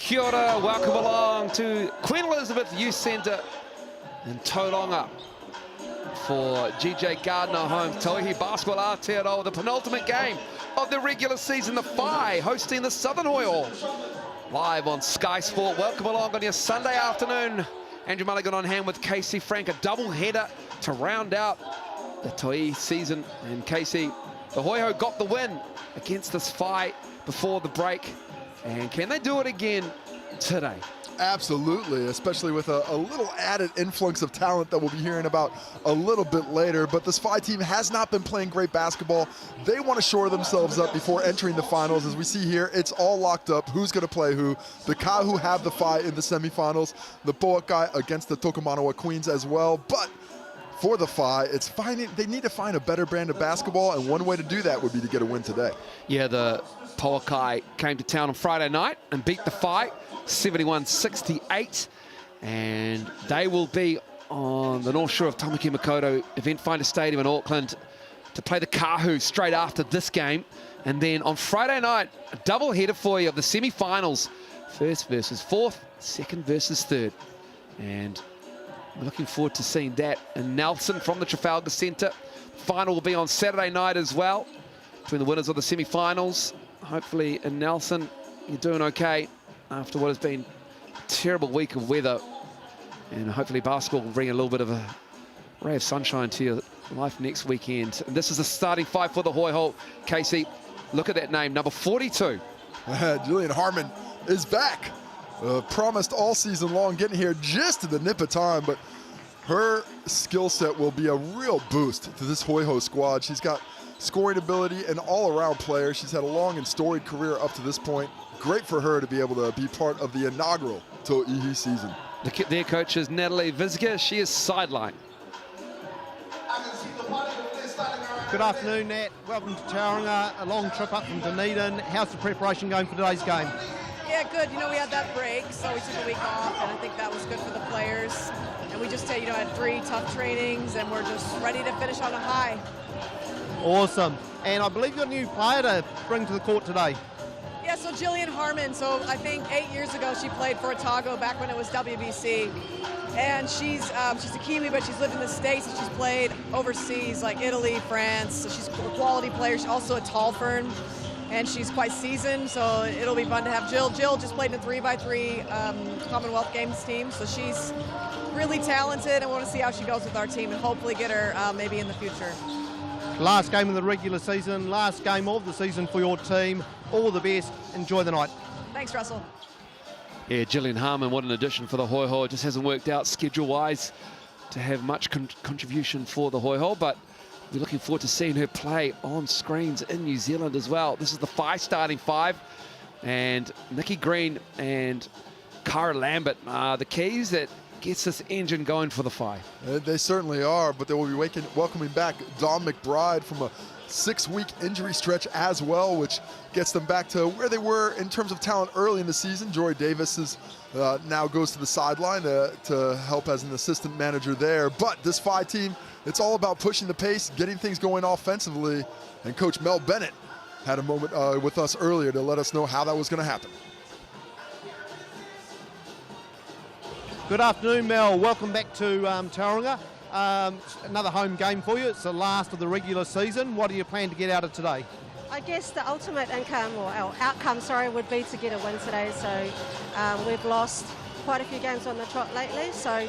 Kia ora, welcome along to Queen Elizabeth Youth Centre in Tauranga for GJ Gardner home Tauihi basketball Aotearoa, the penultimate game of the regular season, the Whai hosting the Southern Hoiho. Live on Sky Sport. Welcome along on your Sunday afternoon. Andrew Mulligan on hand with Casey Frank, a double header to round out the Tauihi season. And Casey, the Hoiho got the win against this Whai before the break. And can they do it again today? Absolutely, especially with a little added influx of talent that we'll be hearing about a little bit later. But this Whai team has not been playing great basketball. They want to shore themselves up before entering the finals. As we see here, it's all locked up. Who's going to play who? The Kahu have the Whai in the semifinals. The Boakai against the Tokomanawa Queens as well. But for the Whai, they need to find a better brand of basketball, and one way to do that would be to get a win today. Yeah, the Boakai came to town on Friday night and beat the Whai 71-68, and they will be on the north shore of Tamaki Makaurau Event Finder Stadium in Auckland to play the Kahu straight after this game. And then on Friday night, a double header for you of the semi-finals, first versus fourth, second versus third. And we're looking forward to seeing that in Nelson from the Trafalgar Centre. Final will be on Saturday night as well, between the winners of the semi-finals. Hopefully in Nelson, you're doing okay after what has been a terrible week of weather. And hopefully basketball will bring a little bit of a ray of sunshine to your life next weekend. And this is the starting five for the Hoiho. Casey, look at that name, number 42. Jillian Harmon is back. Promised all season long, getting here just to the nip of time, but her skill set will be a real boost to this Hoiho squad. She's got scoring ability and all-around player. She's had a long and storied career up to this point. Great for her to be able to be part of the inaugural Tauihi season. Their coach is Natalie Vizga. She is sideline. Good afternoon, Nat. Welcome to Tauranga. A long trip up from Dunedin. How's the preparation going for today's game? Yeah, good. You know, we had that break, so we took a week off, and I think that was good for the players. And we just, had 3 tough trainings, and we're just ready to finish on a high. Awesome. And I believe you've got a new player to bring to the court today. Yeah, so Jillian Harmon. So I think 8 years ago she played for Otago back when it was WBC. And she's a Kiwi, but she's lived in the States, and she's played overseas, like Italy, France. So she's a quality player. She's also a tall fern, and she's quite seasoned, so it'll be fun to have Jill. Jill just played in a 3x3 Commonwealth Games team, so she's really talented, and we want to see how she goes with our team and hopefully get her maybe in the future. Last game of the regular season, last game of the season for your team. All the best. Enjoy the night. Thanks, Russell. Yeah, Jillian Harmon, what an addition for the Hoiho. It just hasn't worked out schedule-wise to have much contribution for the Hoiho, but we're looking forward to seeing her play on screens in New Zealand as well. This is the Whai starting five, and Nikki Green and Cara Lambert are the keys that gets this engine going for the Whai. They certainly are, but they will be welcoming back Dominique Mcbride from a 6-week injury stretch as well, which gets them back to where they were in terms of talent early in the season. Jory Davis now goes to the sideline to help as an assistant manager there. But this Whai team, it's all about pushing the pace, getting things going offensively, and Coach Mel Bennett had a moment with us earlier to let us know how that was going to happen. Good afternoon, Mel. Welcome back to Tauranga. Another home game for you. It's the last of the regular season. What do you plan to get out of today? I guess the ultimate outcome, would be to get a win today. So we've lost quite a few games on the trot lately, so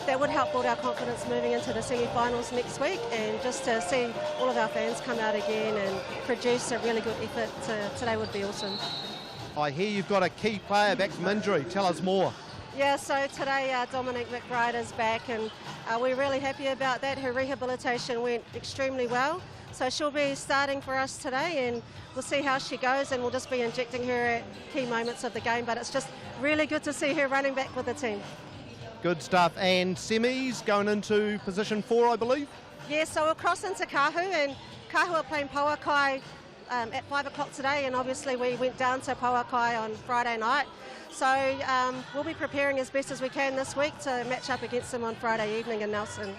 that would help build our confidence moving into the semi-finals next week, and just to see all of our fans come out again and produce a really good effort today would be awesome. I hear you've got a key player back from injury. Tell us more. Yeah, so today Dominique Mcbride is back, and we're really happy about that. Her rehabilitation went extremely well, so she'll be starting for us today, and we'll see how she goes, and we'll just be injecting her at key moments of the game, but it's just really good to see her running back with the team. Good stuff. And semis going into position 4, I believe? Yeah, so we'll cross into Kahu, and Kahu are playing Pauakai at 5 o'clock today, and obviously we went down to Pauakai on Friday night. So we'll be preparing as best as we can this week to match up against them on Friday evening in Nelson.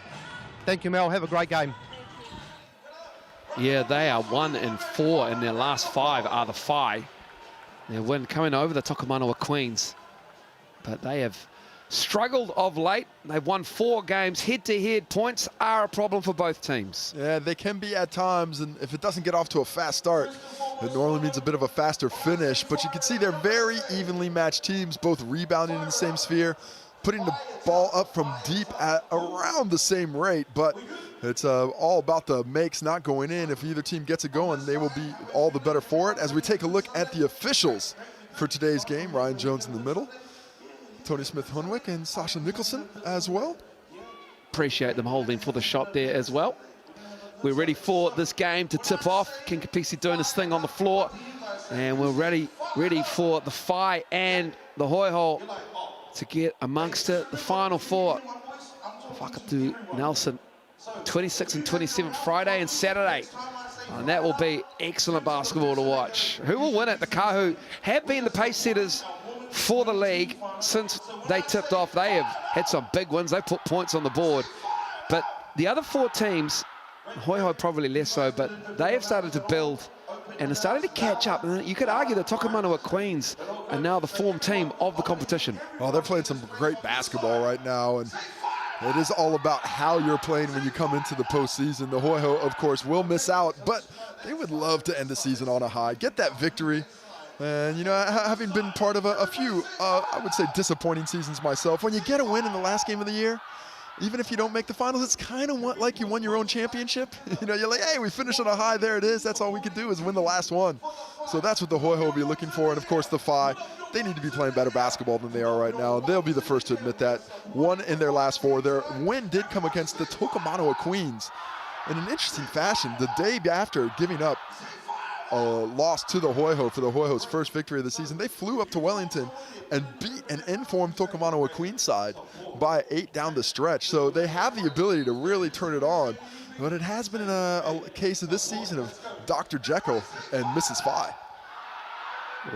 Thank you, Mel. Have a great game. Yeah, they are 1-4 in their last 5 are the Whai. Their win coming over the Tokomanawa Queens but they have struggled of late. They've won 4 games. Head-to-head points are a problem for both teams. Yeah, they can be at times, and if it doesn't get off to a fast start, it normally means a bit of a faster finish. But you can see they're very evenly matched teams, both rebounding in the same sphere, putting the ball up from deep at around the same rate. But it's all about the makes not going in. If either team gets it going, they will be all the better for it. As we take a look at the officials for today's game, Ryan Jones in the middle, Tony Smith-Hunwick and Sasha Nicholson as well. Appreciate them holding for the shot there as well. We're ready for this game to tip off. King Kapisi doing his thing on the floor. And we're ready for the Whai and the Hoiho to get amongst it. The final 4. Whakatu Nelson, 26 and 27 Friday and Saturday. And that will be excellent basketball to watch. Who will win it? The Kahu have been the pace setters for the league since they tipped off. They have had some big wins. They put points on the board. But the other 4 teams, Hoiho probably less so, but they have started to build and are starting to catch up. And you could argue that Tokomanawa Queens are now the form team of the competition. Well, they're playing some great basketball right now, and it is all about how you're playing when you come into the postseason. The Hoiho, of course, will miss out, but they would love to end the season on a high, get that victory. And, you know, having been part of a few, I would say, disappointing seasons myself, when you get a win in the last game of the year, even if you don't make the finals, it's kind of like you won your own championship. You know, you're like, hey, we finished on a high, there it is. That's all we could do is win the last one. So that's what the Hoiho will be looking for. And, of course, the Whai, they need to be playing better basketball than they are right now. They'll be the first to admit that. 1 in their last 4. Their win did come against the Tokomanawa Queens in an interesting fashion. The day after giving up a loss to the Hoiho for the Hoiho's first victory of the season, they flew up to Wellington and beat an informed Tokomanawa Queens side by 8 down the stretch. So they have the ability to really turn it on. But it has been a case of this season of Dr. Jekyll and Mrs. Whai.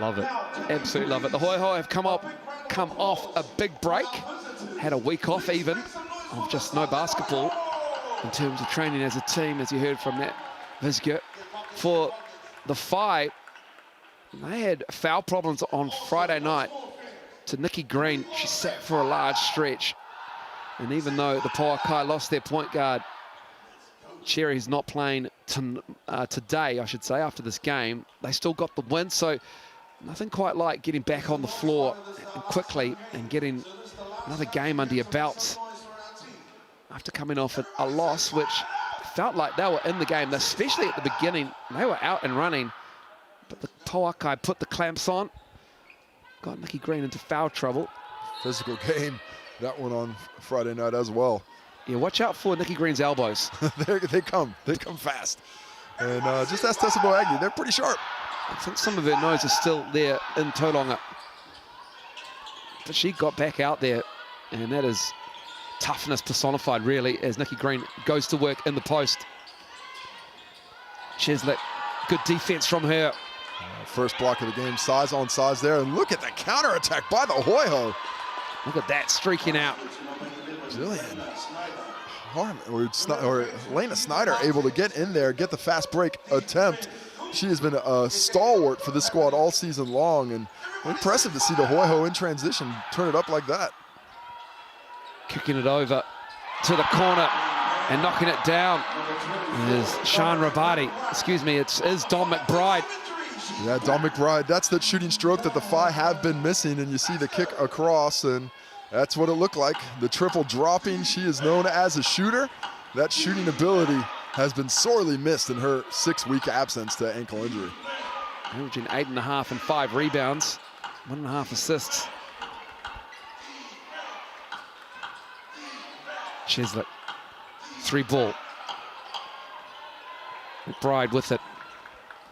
Love it. Absolutely love it. The Hoiho have come off a big break. Had a week off even of just no basketball in terms of training as a team, as you heard from that Vizgert. For the Whai, they had foul problems on Friday night to Nikki Green. She sat for a large stretch. And even though the Pauakai lost their point guard, Cherry's not playing today, I should say, after this game, they still got the win. So nothing quite like getting back on the floor quickly and getting another game under your belts after coming off a loss, which felt like they were in the game, especially at the beginning. They were out and running, but the Pauakai put the clamps on, got Nikki Green into foul trouble. Physical game, that one on Friday night as well. Yeah, watch out for Nikki Green's elbows. They come fast. And just ask Tessa Boagni, they're pretty sharp. I think some of her nose is still there in Tauranga. But she got back out there, and that is toughness personified, really, as Nikki Green goes to work in the post. Cheslett, good defense from her. First block of the game, size on size there, and look at the counterattack by the Hoiho. Look at that, streaking out. Jillian Harmon, or Lena Snyder able to get in there, get the fast break attempt. She has been a stalwart for this squad all season long, and impressive to see the Hoiho in transition turn it up like that. Kicking it over to the corner and knocking it down is Sean Rabati. Excuse me, it's Dom McBride. Yeah, Dom McBride, that's the shooting stroke that the Whai have been missing, and you see the kick across, and that's what it looked like. The triple dropping. She is known as a shooter. That shooting ability has been sorely missed in her 6-week absence to ankle injury. Averaging 8.5 and 5 rebounds, 1.5 assists. Cheslett, 3-ball. McBride with it,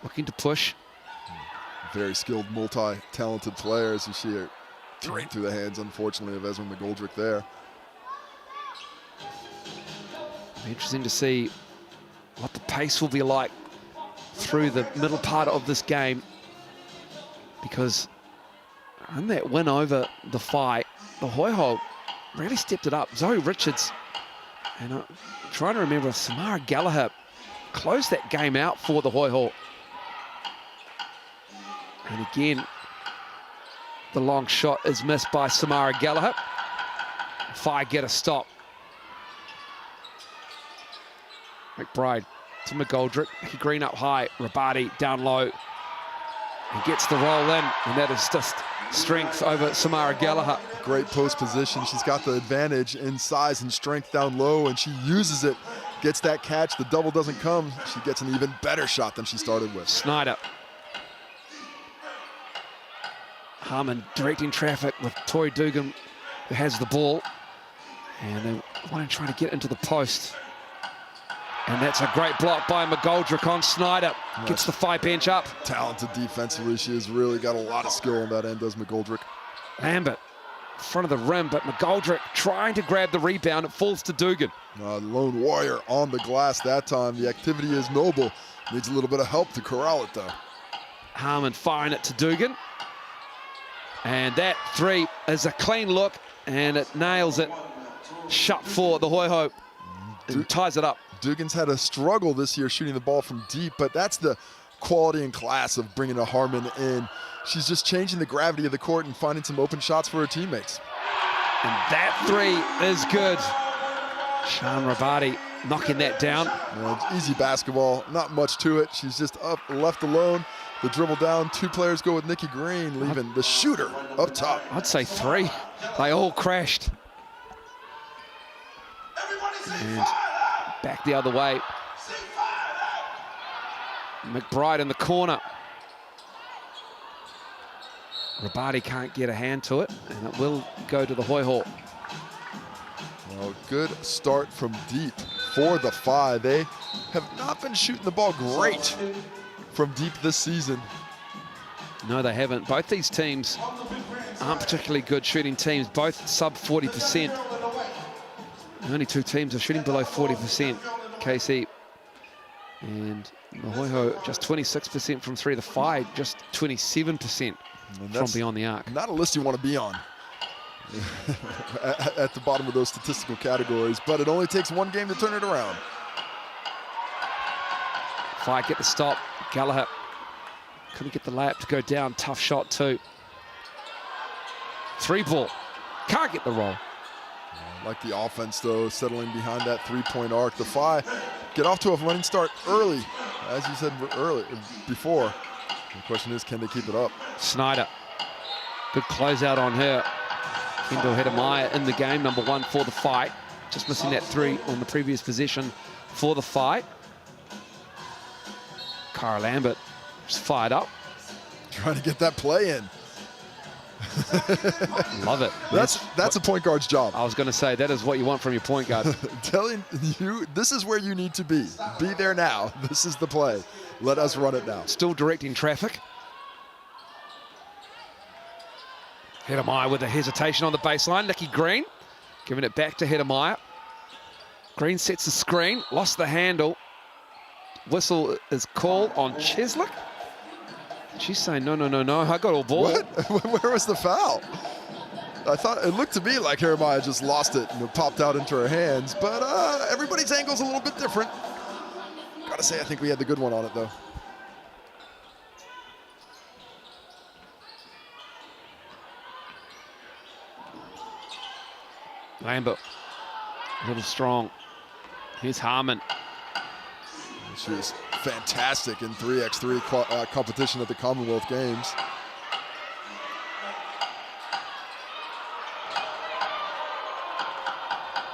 looking to push. Very skilled, multi-talented player, as you see her right through the hands, unfortunately, of Ezra McGoldrick there. Be interesting to see what the pace will be like through the middle part of this game, because in that win over the Whai, the Hoiho really stepped it up. Zoe Richards, and I'm trying to remember if Samara Gallagher closed that game out for the Hoiho. And again, The long shot is missed by Samara Gallagher. Whai get a stop. McBride to McGoldrick. He green up high. Rabadi down low. He gets the roll in, and that is just strength over Samara Gallagher. Great post position. She's got the advantage in size and strength down low, and she uses it. Gets that catch. The double doesn't come. She gets an even better shot than she started with. Snyder. Harmon directing traffic with Tori Dugan, who has the ball. And they want to try to get into the post. And that's a great block by McGoldrick on Snyder. Gets the Whai bench up. Talented defensively. She has really got a lot of skill on that end, does McGoldrick. Lambert, front of the rim, but McGoldrick trying to grab the rebound. It falls to Dugan. Lone warrior on the glass that time. The activity is noble. Needs a little bit of help to corral it, though. Harmon firing it to Dugan. And that three is a clean look, and it nails it. Shut for the Hoiho. It ties it up. Dugan's had a struggle this year shooting the ball from deep, but that's the quality and class of bringing a Harmon in. She's just changing the gravity of the court and finding some open shots for her teammates. And that three is good. Shan Rabadi knocking that down. Easy basketball, not much to it. She's just up, left alone. The dribble down, two players go with Nikki Green, leaving the shooter up top. I'd say three. They all crashed. And back the other way. McBride in the corner. Rabadi can't get a hand to it, and it will go to the Hoiho. Well, good start from deep for the Whai. They have not been shooting the ball great from deep this season. No, they haven't. Both these teams aren't particularly good shooting teams, both sub 40%. The only two teams are shooting below 40%, KC. And the Hoiho just 26% from three. The Whai just 27% from beyond the arc. Not a list you want to be on at the bottom of those statistical categories, but it only takes one game to turn it around. Whai get the stop. Gallagher couldn't get the layup to go down. Tough shot too. Three ball. Can't get the roll. Like the offense, though, settling behind that three-point arc. The Whai get off to a running start early, as you said before. The question is, can they keep it up? Snyder. Good closeout on her. Kendall Hedemaya in the game, number one for the Whai. Just missing that three on the previous possession for the Whai. Cara Lambert just fired up. Trying to get that play in. Love it. That's a point guard's job. I was going to say, that is what you want from your point guard. Telling you, this is where you need to be. Be there now. This is the play. Let us run it now. Still directing traffic. Hedemaya with a hesitation on the baseline. Nikki Green giving it back to Hedemaya. Green sets the screen, lost the handle. Whistle is called on Cheslick. She's saying, no, I got all ball. What? Where was the foul? I thought it looked to me like Hedemaya just lost it and it popped out into her hands, but everybody's angle's a little bit different. Gotta say, I think we had the good one on it, though. Lambert, a little strong. Here's Harmon. She was fantastic in 3x3 competition at the Commonwealth Games.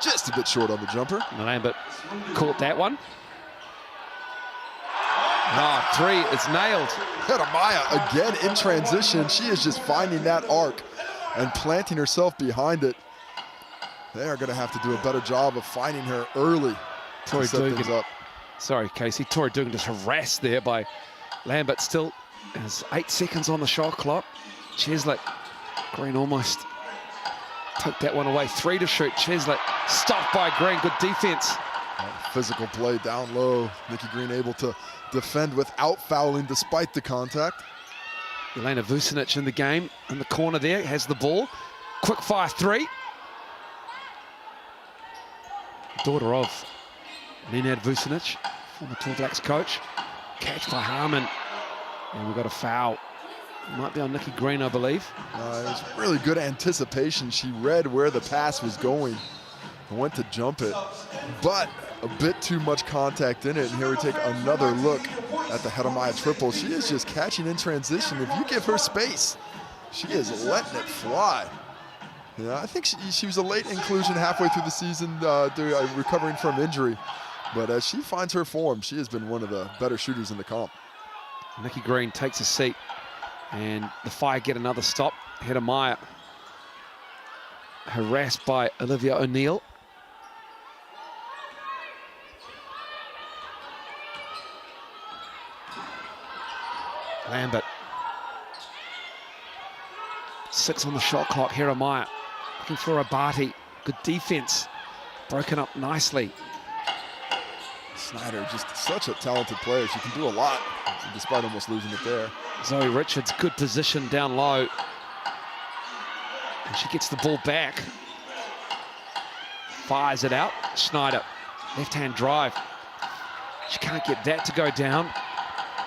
Just a bit short on the jumper. Lambert caught that one. Oh, three is nailed. Hedemaya again in transition. She is just finding that arc and planting herself behind it. They are going to have to do a better job of finding her early to set things up. Sorry, Casey. Tori Dugan just harassed there by Lambert. Still has 8 seconds on the shot clock. Cheslick, Green almost took that one away. 3 to shoot. Cheslick stopped by Green. Good defense. Physical play down low. Nikki Green able to defend without fouling despite the contact. Elena Vucinic in the game. In the corner there, has the ball. Quick fire three. Daughter of Nenad Vucinic, former Tall Blacks coach. Catch by Harmon. And we've got a foul Might be on Nikki Green, I believe. It was really good anticipation. She read where the pass was going and went to jump it, but a bit too much contact in it. And here we take another look at the Jeremiah triple. She is just catching in transition. If you give her space, she is letting it fly. Yeah, I think she was a late inclusion halfway through the season, recovering from injury. But as she finds her form, she has been one of the better shooters in the comp. Nikki Green takes a seat, and the Whai get another stop. Jeremiah harassed by Olivia O'Neill. Lambert. 6 on the shot clock. Jeremiah looking for Abati. Good defense. Broken up nicely. Snyder, just such a talented player. She can do a lot, despite almost losing it there. Zoe Richards, good position down low. And she gets the ball back. Fires it out. Snyder, left-hand drive. She can't get that to go down.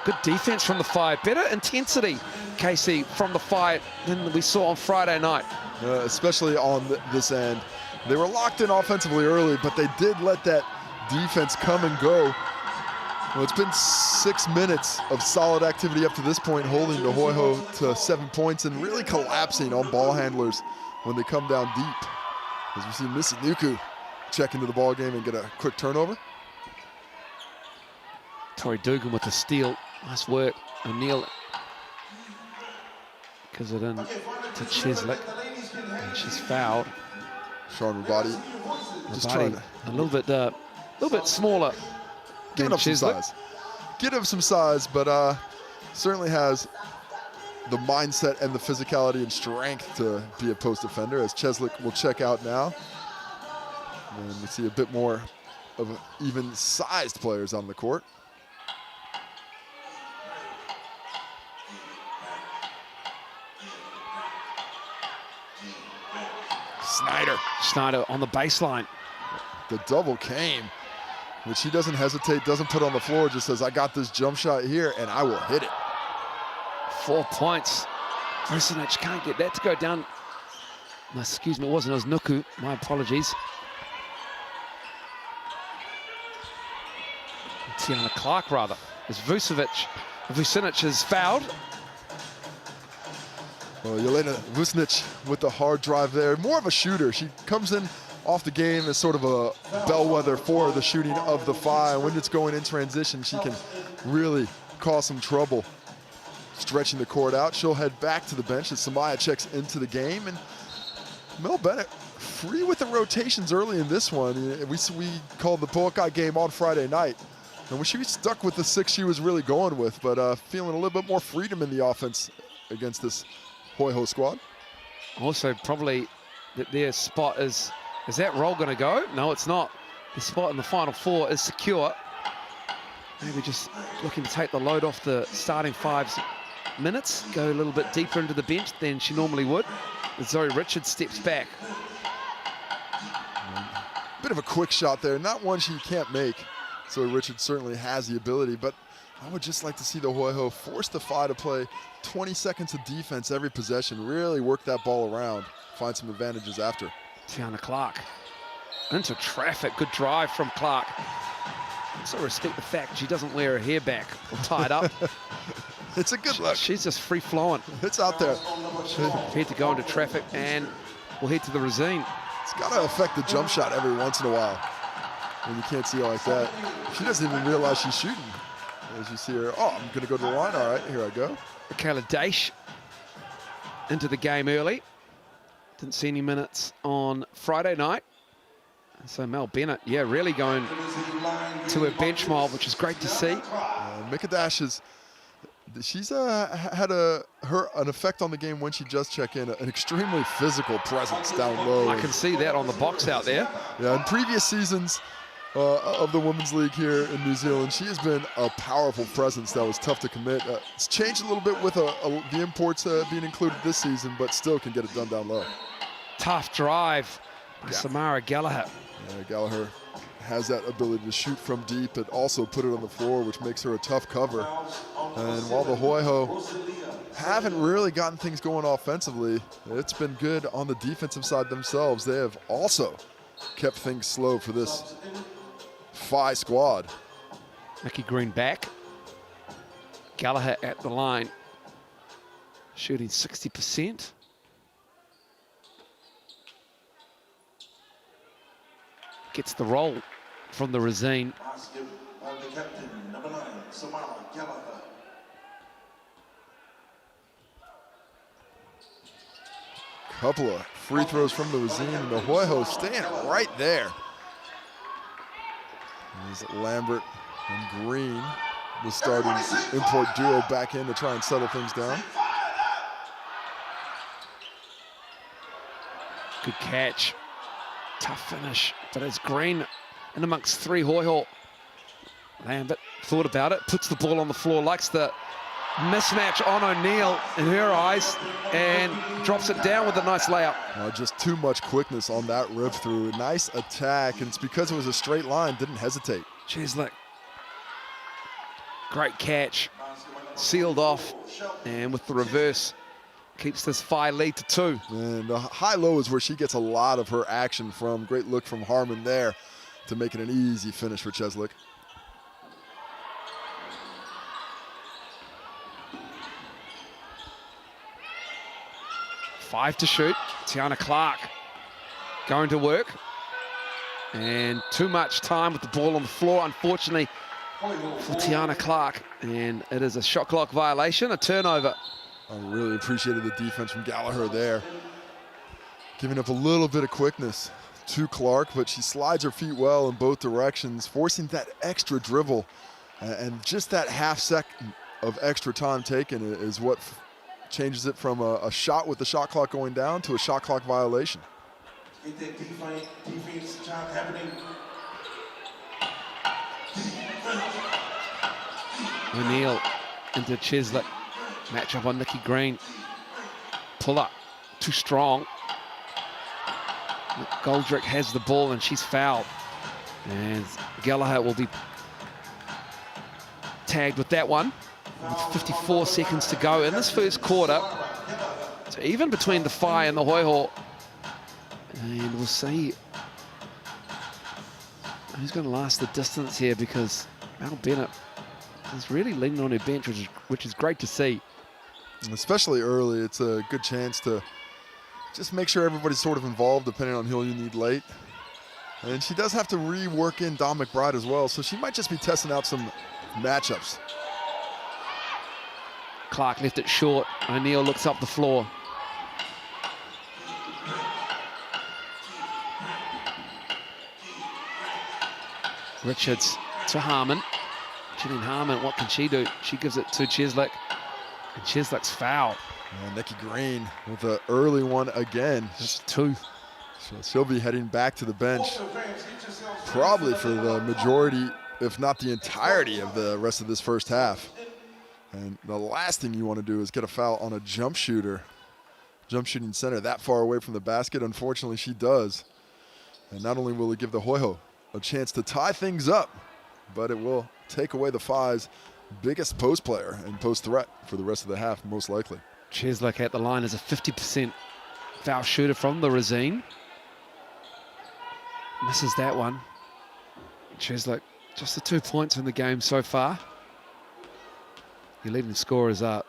Good defense from the Whai. Better intensity, Casey, from the Whai than we saw on Friday night. Especially on this end. They were locked in offensively early, but they did let that defense come and go. Well, it's been 6 minutes of solid activity up to this point, holding the Hoiho to 7 points and really collapsing on ball handlers when they come down deep. As we see Missy Nuku check into the ball game and get a quick turnover. Tori Dugan with the steal. Nice work. O'Neill gives it in to Cheslick, and she's fouled. Sean Rabati just trying to, a little bit smaller. Giving up some size. Give him some size, but certainly has the mindset and the physicality and strength to be a post defender, as Cheslick will check out now. And we see a bit more of even sized players on the court. Snyder on the baseline. The double came, which she doesn't hesitate, doesn't put on the floor, just says, I got this jump shot here and I will hit it. 4 points. Vucinic can't get that to go down. No, excuse me, it was Nuku. My apologies. Tiana Clark, rather, as Vucinic is fouled. Well, Jelena Vucinic with the hard drive there. More of a shooter. She comes in off the game as sort of a bellwether for the shooting of the Whai. When it's going in transition, she can really cause some trouble stretching the court out. She'll head back to the bench as Samaya checks into the game. And Mel Bennett free with the rotations early in this one. We called the Poakai game on Friday night. And she stuck with the 6 she was really going with, but feeling a little bit more freedom in the offense against this Hoiho squad. Also, probably that their spot is that roll going to go? No, it's not. The spot in the Final Four is secure. Maybe just looking to take the load off the starting 5 minutes, go a little bit deeper into the bench than she normally would. As Zoe Richards steps back. Bit of a quick shot there, not one she can't make. Zoe Richards certainly has the ability, but I would just like to see the Hoiho force the Whai to play 20 seconds of defense every possession, really work that ball around, find some advantages after. Tiana Clark into traffic. Good drive from Clark. Also respect the fact she doesn't wear her hair back or tied up. It's a good look. She's just free flowing. It's out there. Prepared to go into traffic, and we'll head to the Rosine. It's got to affect the jump shot every once in a while when you can't see her like that. She doesn't even realize she's shooting. As you see her, oh, I'm going to go to the line. All right, here I go. Michaela Daesh into the game early. Didn't see any minutes on Friday night. So Mel Bennett, yeah, really going to her bench mob, which is great to see. Mika Dash she's had an effect on the game when she just checked in, an extremely physical presence down low. I can see that on the box out there. Yeah, in previous seasons of the Women's League here in New Zealand, she has been a powerful presence that was tough to commit. It's changed a little bit with the imports being included this season, but still can get it done down low. Tough drive by Samara Gallagher. Gallagher has that ability to shoot from deep, but also put it on the floor, which makes her a tough cover. And while the Hoiho haven't really gotten things going offensively, it's been good on the defensive side themselves. They have also kept things slow for this Whai squad. Mickey Green back. Gallagher at the line, shooting 60%. Gets the roll from the Resine. Couple of free throws from the Resine, and the Hoiho staying right there. There's Lambert and Green, the starting import duo, back in to try and settle things down. Good catch. Tough finish, but it's Green in amongst three Hoiho. Lambert thought about it, puts the ball on the floor, likes the mismatch on O'Neill in her eyes, and drops it down with a nice layup. Just too much quickness on that rip through. Nice attack, and it's because it was a straight line, didn't hesitate. Cheslek. Great catch. Sealed off, and with the reverse, keeps this Whai lead to 2. And the high-low is where she gets a lot of her action from. Great look from Harmon there to make it an easy finish for Cheslek. Five to shoot. Tiana Clark going to work. And too much time with the ball on the floor, unfortunately, for Tiana Clark. And it is a shot clock violation, a turnover. I really appreciated the defense from Gallagher there. Giving up a little bit of quickness to Clark, but she slides her feet well in both directions, forcing that extra dribble. And just that half second of extra time taken is what changes it from a shot with the shot clock going down to a shot clock violation. O'Neill into Cheslek. Matchup on Nikki Green. Pull up, too strong. Goldrick has the ball and she's fouled. And Gallagher will be tagged with that one. With 54 seconds to go in this first quarter. So even between the Whai and the Hoiho. And we'll see who's going to last the distance here, because Mel Bennett is really leaning on her bench, which is great to see. Especially early, it's a good chance to just make sure everybody's sort of involved, depending on who you need late. And she does have to rework in Dominique Mcbride as well, so she might just be testing out some matchups. Clark left it short. O'Neill looks up the floor. Richards to Harmon. Jillian Harmon, what can she do? She gives it to Cheslek. And Cheslek's fouled. And Nikki Green with an early one again. Just 2. So she'll be heading back to the bench probably for the majority, if not the entirety of the rest of this first half. And the last thing you want to do is get a foul on a jump shooter. Jump shooting center that far away from the basket. Unfortunately, she does. And not only will it give the Hoiho a chance to tie things up, but it will take away the Whai's biggest post player and post threat for the rest of the half, most likely. Cheslek at the line is a 50% foul shooter from the Resine. Misses that one. Cheslek, just the 2 points in the game so far. Your leading scorers are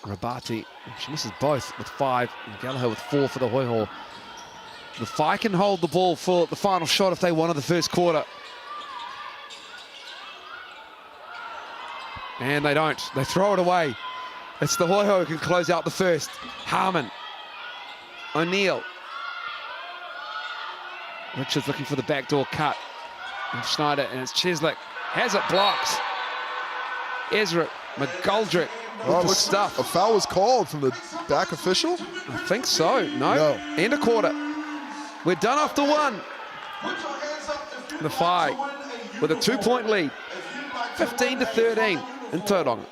Rabati. She misses both with 5, and Gallagher with 4 for the Hoiho. The Whai can hold the ball for the final shot if they wanted the first quarter. And they don't. They throw it away. It's the Hoiho who can close out the first. Harmon. O'Neill. Richards looking for the backdoor cut. And Schneider, and it's Cheslek. Has it blocked. Ezra McGoldrick with the stuff. A foul was called from the back official? I think so. No. End of quarter. We're done after 1. The Whai with a 2-point lead. 15-13 in Tauranga.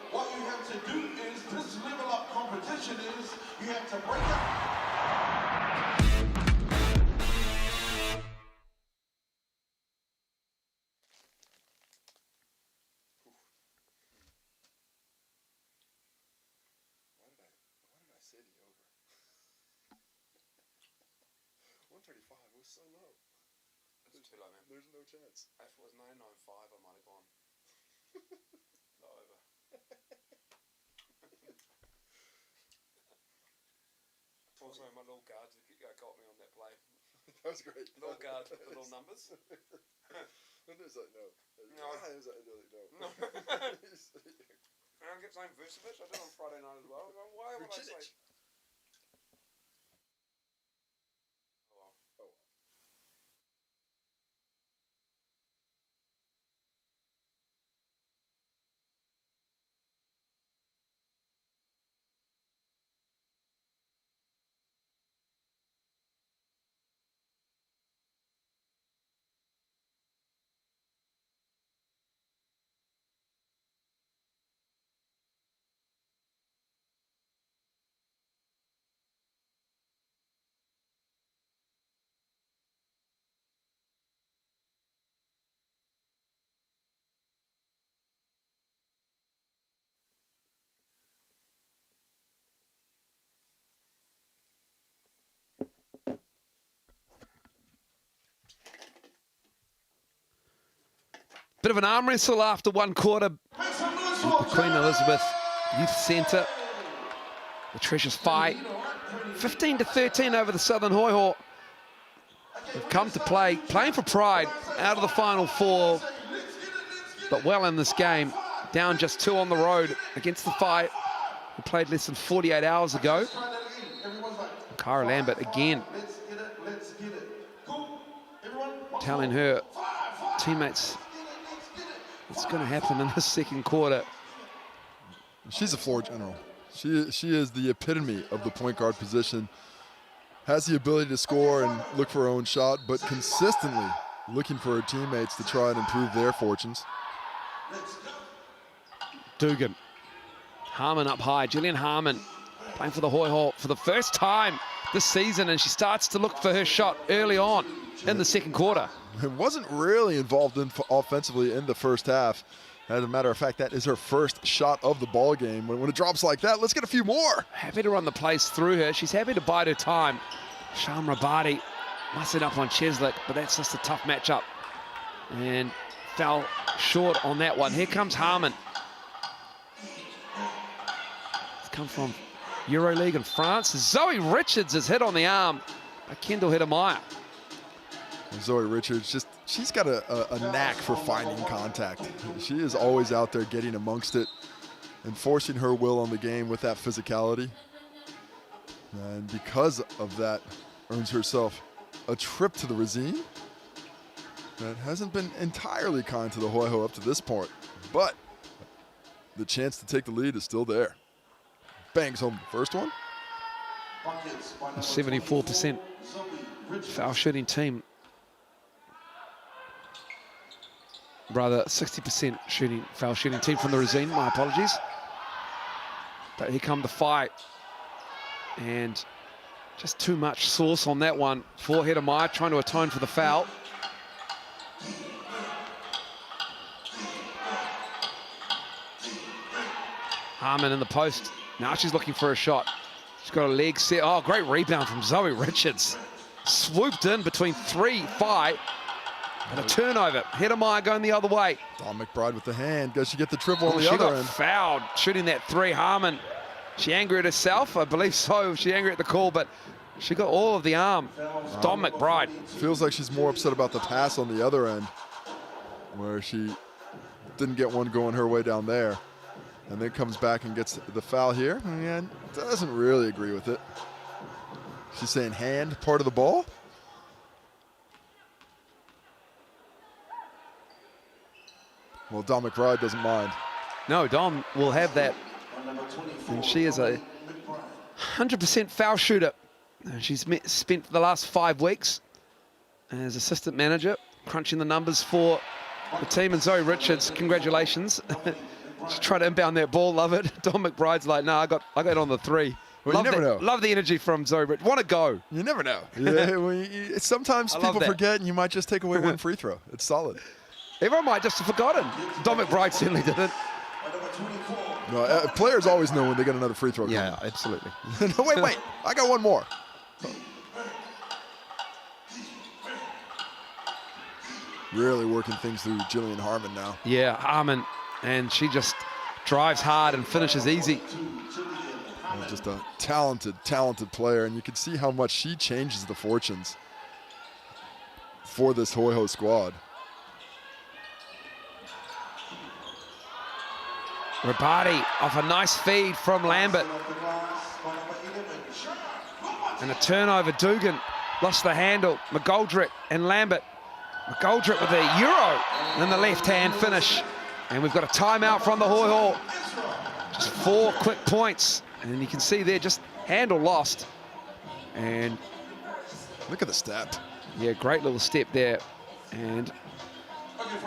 City over. 135 was so low. It's too low, man. There's no chance. If it was 995, I might have gone. Not over. Also, my little guards got me on that play. That was great. Little guards with the little numbers. And there's like, no. No. There's like, no. I don't get saying Vucevic. I did on Friday night as well. Why would I say? Oh well. Oh. Bit of an arm wrestle after one quarter. The Queen Elizabeth Youth Centre. The Treasures fight. 15-13 over the Southern Hoiho. They've come to play, playing for pride, out of the Final Four, but well in this game. Down just 2 on the road against the Whai, who played less than 48 hours ago. Kyra Lambert again telling her teammates it's going to happen in the second quarter. She's a floor general. She is the epitome of the point guard position. Has the ability to score and look for her own shot, but consistently looking for her teammates to try and improve their fortunes. Dugan. Harmon up high. Jillian Harmon playing for the Hoiho for the first time this season, and she starts to look for her shot early on in the second quarter. It wasn't really involved in offensively in the first half. As a matter of fact, that is her first shot of the ball game. When it drops like that, let's get a few more. Happy to run the plays through her. She's happy to bide her time. Sham Rabadi must it up on Cheslick, but that's just a tough matchup. And fell short on that one. Here comes Harmon. It's come from EuroLeague in France. Zoe Richards is hit on the arm by Kendall Hedemeier. Zoe Richards, she's got a knack for finding contact. She is always out there getting amongst it and forcing her will on the game with that physicality. And because of that, earns herself a trip to the Racine that hasn't been entirely kind to the Hoiho up to this point. But the chance to take the lead is still there. Bangs home the first one. 74% foul shooting team. Rather, 60% foul shooting team from the Racine, my apologies. But here come the fight. And just too much sauce on that one for Hedemeier, trying to atone for the foul. Harmon in the post. Now she's looking for a shot. She's got a leg set. Oh, great rebound from Zoe Richards. Swooped in between 3-5. And a turnover. Hedemeier going the other way. Dominique McBride with the hand. Does she get the triple on the she other got end? Fouled shooting that 3. Harmon. She angry at herself? I believe so. She angry at the call, but she got all of the arm. Dom McBride. Feels like she's more upset about the pass on the other end, where she didn't get one going her way down there. And then comes back and gets the foul here. And doesn't really agree with it. She's saying hand, part of the ball. Well, Dom McBride doesn't mind. No, Dom will have that. And she is a 100% foul shooter. She's spent the last 5 weeks as assistant manager, crunching the numbers for the team. And Zoe Richards, congratulations. She's trying to inbound that ball, love it. Dom McBride's like, no, I got it on the 3. Well, you never know. Love the energy from Zoe Richards. Want to go. You never know. Yeah, well, sometimes people forget and you might just take away one free throw. It's solid. Everyone might just have forgotten. Dom McBride certainly didn't. No, players always know when they get another free throw. Yeah, absolutely. No, wait. I got one more. Really working things through Jillian Harmon now. Yeah, Harmon, and she just drives hard and finishes easy. Just a talented player, and you can see how much she changes the fortunes for this Hoiho squad. Rabati off a nice feed from Lambert. And a turnover, Dugan lost the handle. McGoldrick and Lambert. McGoldrick with a Euro and the left-hand finish. And we've got a timeout from the Hoiho. Just 4 quick points. And you can see there, just handle lost. And look at the step. Yeah, great little step there. And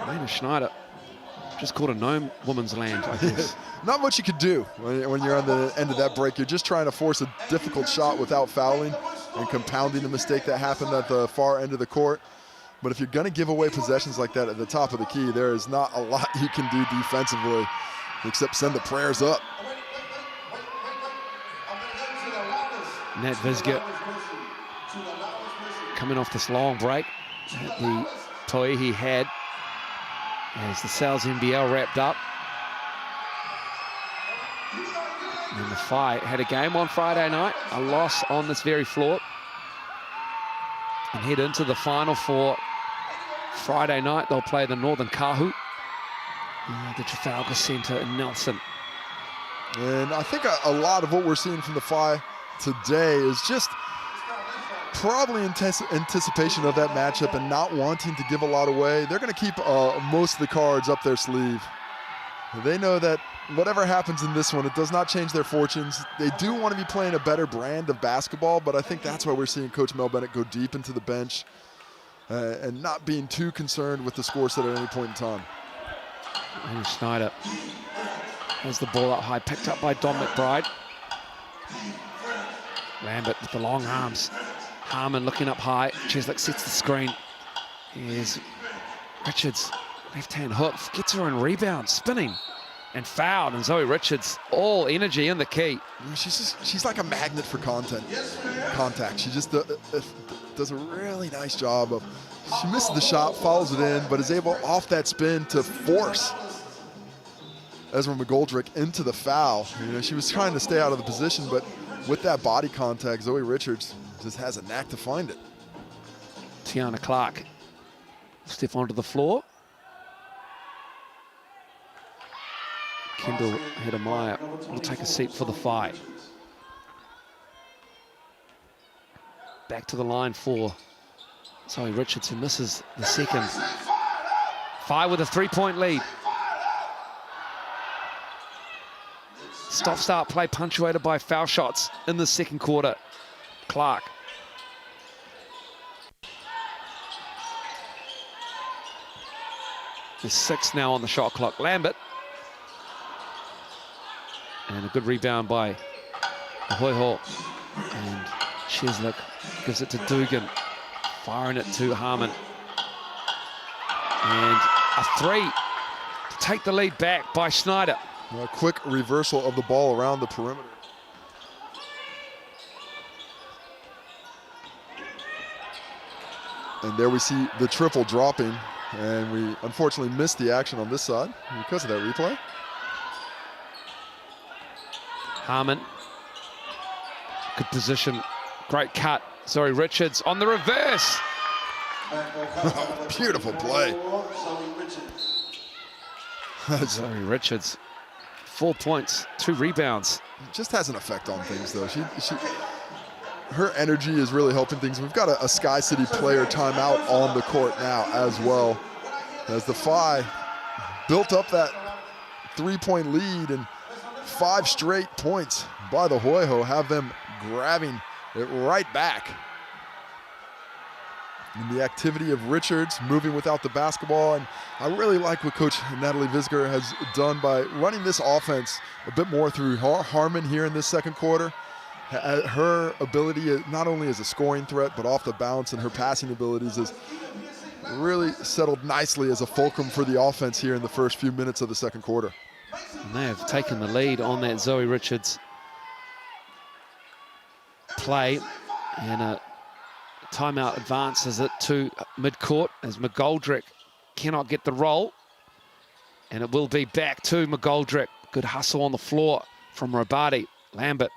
Lena Schneider just caught a no woman's land, I guess. Not much you could do when you're on the end of that break. You're just trying to force a difficult shot without fouling and compounding the mistake that happened at the far end of the court. But if you're going to give away possessions like that at the top of the key, there is not a lot you can do defensively except send the prayers up. Nat Visger coming off this long break that the Tauihi had as the Sal's NBL wrapped up. And the Whai had a game on Friday night, a loss on this very floor, and head into the final for Friday night. They'll play the Northern Kahu, the Trafalgar Centre in Nelson. And I think a lot of what we're seeing from the Whai today is just probably anticipation of that matchup and not wanting to give a lot away. They're going to keep most of the cards up their sleeve. They know that whatever happens in this one, it does not change their fortunes. They do want to be playing a better brand of basketball, but I think that's why we're seeing Coach Mel Bennett go deep into the bench and not being too concerned with the score set at any point in time. And Schneider has the ball up high, picked up by Dominique Mcbride. Lambert with the long arms. Harmon looking up high. Cheslick sets the screen. Here's Richards. Left-hand hook. Gets her on rebound. Spinning. And fouled. And Zoe Richards, all energy in the key. She's like a magnet for contact. She just does a really nice job of, she misses the shot, follows it in, but is able off that spin to force Ezra McGoldrick into the foul. You know, she was trying to stay out of the position, but with that body contact, Zoe Richards just has a knack to find it. Tiana Clark step onto the floor. Kendall Hedemeier will take a seat for the Whai. Back to the line for Zoe Richards, who misses the second. Whai with a 3-point lead. Stop-start play punctuated by foul shots in the second quarter. Clark. There's 6 now on the shot clock. Lambert. And a good rebound by Hoiho. And Cheslick gives it to Dugan. Firing it to Harmon. And a 3 to take the lead back by Schneider. A quick reversal of the ball around the perimeter. And there we see the triple dropping. And we unfortunately missed the action on this side because of that replay. Harmon. Good position. Great cut. Zoe Richards on the reverse. Beautiful play. Zoe Richards. 4 points, 2 rebounds. Just has an effect on things, though. Her energy is really helping things. We've got a Sky City player timeout on the court now as well, as the Whai built up that 3-point lead, and 5 straight points by the Hoiho have them grabbing it right back. And the activity of Richards moving without the basketball, and I really like what Coach Natalie Visger has done by running this offense a bit more through Harmon here in this second quarter. Her ability, not only as a scoring threat, but off the bounce, and her passing abilities is really settled nicely as a fulcrum for the offense here in the first few minutes of the second quarter. And they have taken the lead on that Zoe Richards play. And a timeout advances it to midcourt as McGoldrick cannot get the roll. And it will be back to McGoldrick. Good hustle on the floor from Robati. Lambert.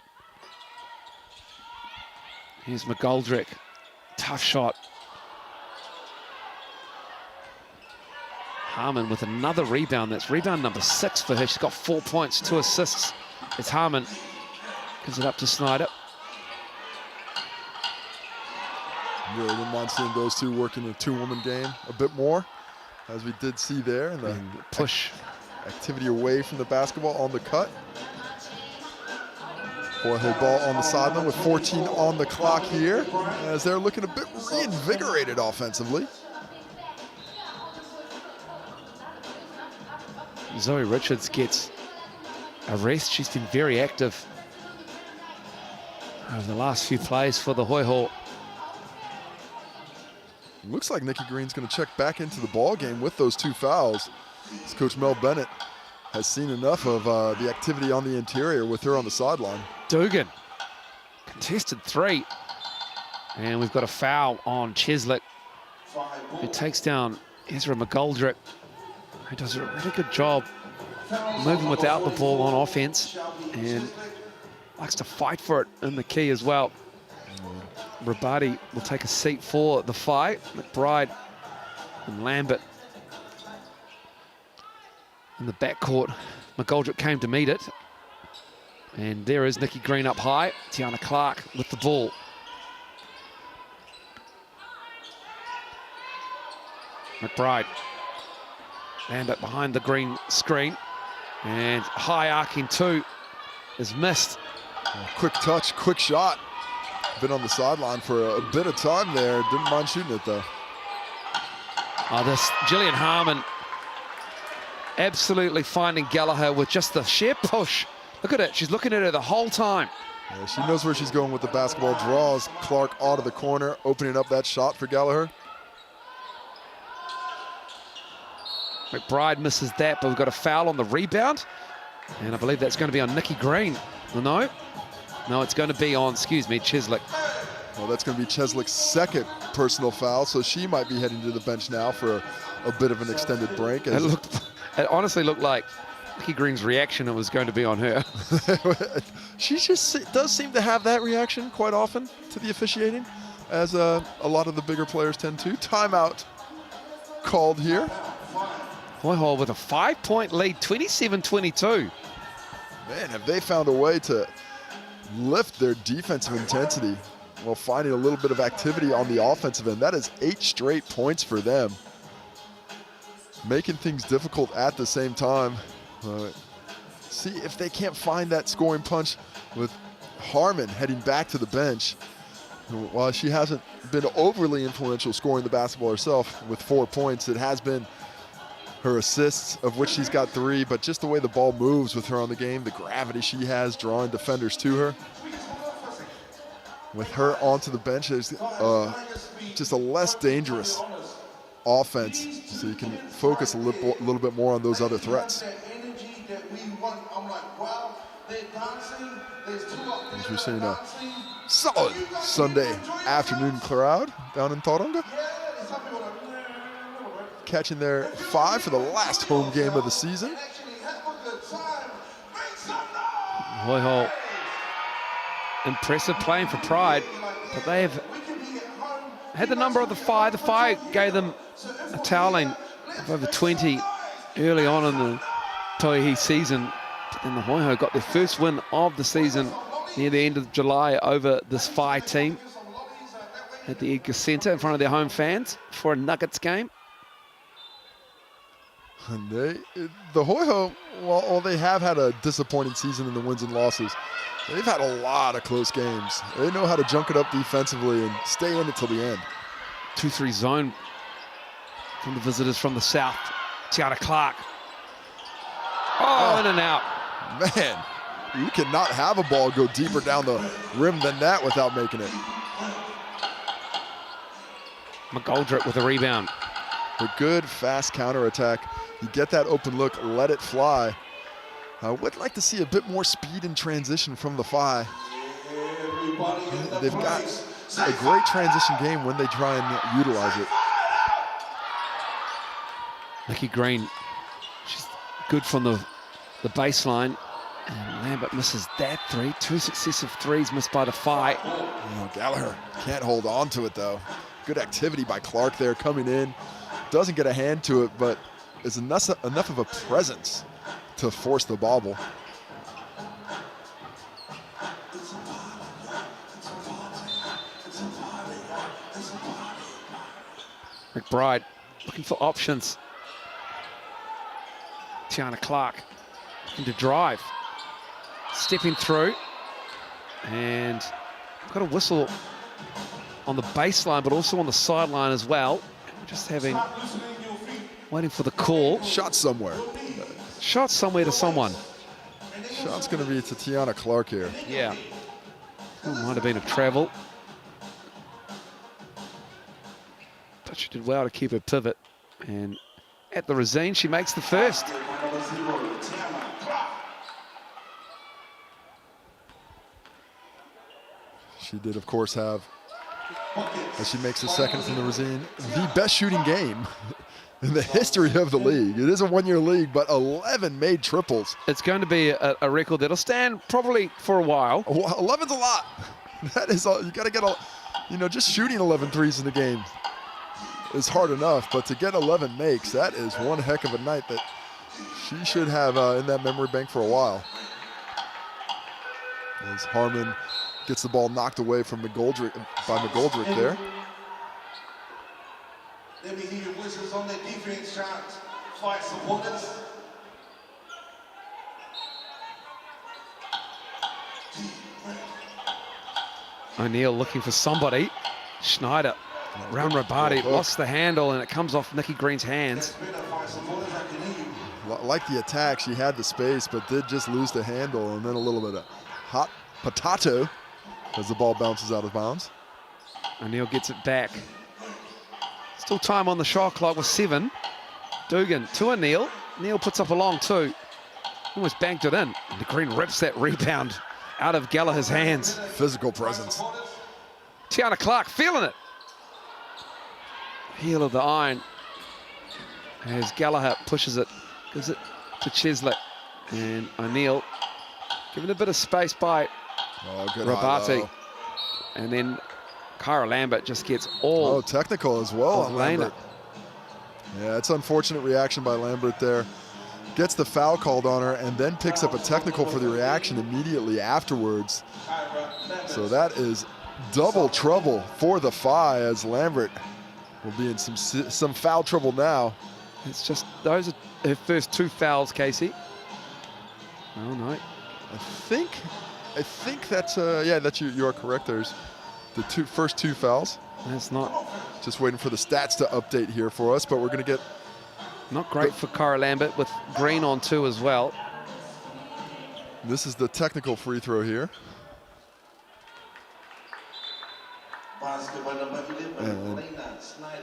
Here's McGoldrick. Tough shot. Harmon with another rebound. That's rebound number 6 for her. She's got 4 points, 2 assists. It's Harmon. Gives it up to Snyder. Really wouldn't mind seeing those two working a two-woman game a bit more, as we did see there in the push activity away from the basketball on the cut. Hoiho ball on the sideline with 14 on the clock here, as they're looking a bit reinvigorated offensively. Zoe Richards gets a rest. She's been very active over the last few plays for the Hoiho. Looks like Nikki Green's going to check back into the ball game with those 2 fouls. As Coach Mel Bennett has seen enough of the activity on the interior with her on the sideline. Dugan, contested 3. And we've got a foul on Cheslick, who takes down Ezra McGoldrick, who does a really good job moving without the ball on offense and likes to fight for it in the key as well. Rabati will take a seat for the fight. McBride and Lambert in the backcourt. McGoldrick came to meet it. And there is Nikki Green up high. Tiana Clark with the ball. McBride. Lambert behind the green screen. And high arcing 2 is missed. Quick touch, quick shot. Been on the sideline for a bit of time there. Didn't mind shooting it though. Oh, this Jillian Harmon absolutely finding Gallagher with just the sheer push. Look at it, she's looking at her the whole time. Yeah, she knows where she's going with the basketball. Draws Clark out of the corner, opening up that shot for Gallagher. McBride misses that, but we've got a foul on the rebound. And I believe that's going to be on Nikki Green. No, it's going to be on, Cheslick. Well, that's going to be Cheslick's 2nd personal foul, so she might be heading to the bench now for a bit of an extended break. It honestly looked like Nikki Green's reaction was going to be on her. She just does seem to have that reaction quite often to the officiating, as a lot of the bigger players tend to. Timeout called here. Hoiho with a 5-point lead, 27-22. Man, have they found a way to lift their defensive intensity while finding a little bit of activity on the offensive end. That is 8 straight points for them. Making things difficult at the same time. See if they can't find that scoring punch with Harmon heading back to the bench. While she hasn't been overly influential scoring the basketball herself with 4 points, it has been her assists, of which she's got 3, but just the way the ball moves with her on the game, the gravity she has drawing defenders to her. With her onto the bench, there's just a less dangerous offense, so you can focus a little bit more on those other threats. As we're seeing a solid Sunday afternoon crowd down in Tauranga. Catching their 5 for the last home game of the season. Hoiho, impressive playing for Pride, but they have had the number of the Whai. The Whai gave them a toweling of over 20 early on in the Tauihi season. But then the Hoiho got their first win of the season near the end of July over this Whai team at the Edgar Centre in front of their home fans for a Nuggets game. And the Hoiho, while they have had a disappointing season in the wins and losses, they've had a lot of close games. They know how to junk it up defensively and stay in it till the end. 2-3 zone from the visitors from the south. Tiana Clark. Oh, in and out. Man, you cannot have a ball go deeper down the rim than that without making it. McGoldrick with a rebound. A good, fast counterattack. You get that open look, let it fly. I would like to see a bit more speed in transition from the Whai. They've got a great transition game when they try and utilize it. Nikki Green, she's good from the baseline. And Lambert misses that three. 2 successive threes missed by the Whai. Oh, Gallagher can't hold on to it, though. Good activity by Clark there coming in. Doesn't get a hand to it, but is enough of a presence to force the bobble. McBride looking for options. Tiana Clark looking to drive. Stepping through. And got a whistle on the baseline, but also on the sideline as well. We're just waiting for the call. Shot somewhere. Shot somewhere to someone. Shot's going to be to Tiana Clark here. Yeah. Might have been a travel. But she did well to keep her pivot. And at the Resine, she makes the first. She did, of course, have, as she makes the second from the Resine, the best shooting game in the history of the league. It is a one-year league, but 11 made triples. It's going to be a record that'll stand probably for a while. 11's a lot. That is, you got to get, just shooting 11 threes in the game is hard enough, but to get 11 makes, that is one heck of a night that she should have in that memory bank for a while. As Harmon gets the ball knocked away from McGoldrick there. Let me hear your voices on the defense shots. Fight supporters. O'Neal looking for somebody. Schneider around Rabati, lost the handle, and it comes off Nikki Green's hands. Like the attack, she had the space, but did just lose the handle, and then a little bit of hot potato as the ball bounces out of bounds. O'Neal gets it back. Still time on the shot clock with 7. Dugan to O'Neal. Neal puts up a long 2. Almost banked it in. And the Green rips that rebound out of Gallagher's hands. Physical presence. Tiana Clark feeling it. Heel of the iron. As Gallagher pushes it, gives it to Chesley. And O'Neal given a bit of space by Rabati. And then Kyra Lambert just gets all technical as well on Lambert. Yeah, it's unfortunate reaction by Lambert there. Gets the foul called on her and then picks up a technical for the reaction immediately afterwards. So that is double trouble for the Whai as Lambert will be in some foul trouble now. It's just, those are her first 2 fouls, Casey. Oh, no. I think that's, you are correct. There's the first 2 fouls. That's not. Just waiting for the stats to update here for us, but we're going to get. Not great for Kyra Lambert with Green on 2 as well. This is the technical free throw here.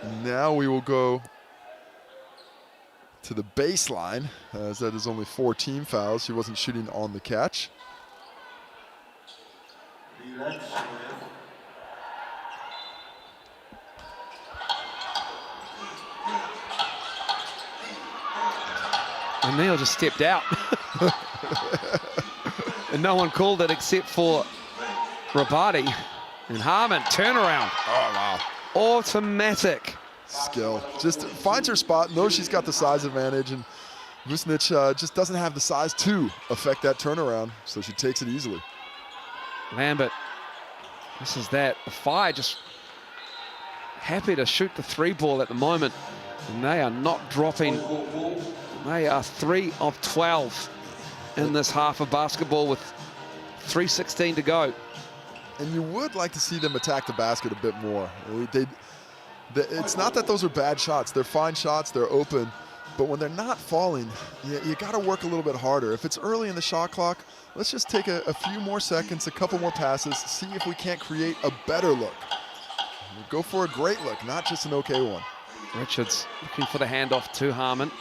And now we will go to the baseline, as that is only 4 team fouls. She wasn't shooting on the catch. O'Neal just stepped out. And no one called it except for Rabati. And Harmon, turnaround. Oh, wow. Automatic. Skill. Just finds her spot, knows she's got the size advantage, and Vucinic just doesn't have the size to affect that turnaround, so she takes it easily. Lambert, this is that. The Whai just happy to shoot the 3 ball at the moment, and they are not dropping. They are 3 of 12 in this half of basketball with 3:16 to go. And you would like to see them attack the basket a bit more. It's not that those are bad shots. They're fine shots. They're open. But when they're not falling, you got to work a little bit harder. If it's early in the shot clock, let's just take a few more seconds, a couple more passes, see if we can't create a better look. Go for a great look, not just an okay one. Richards looking for the handoff to Harmon.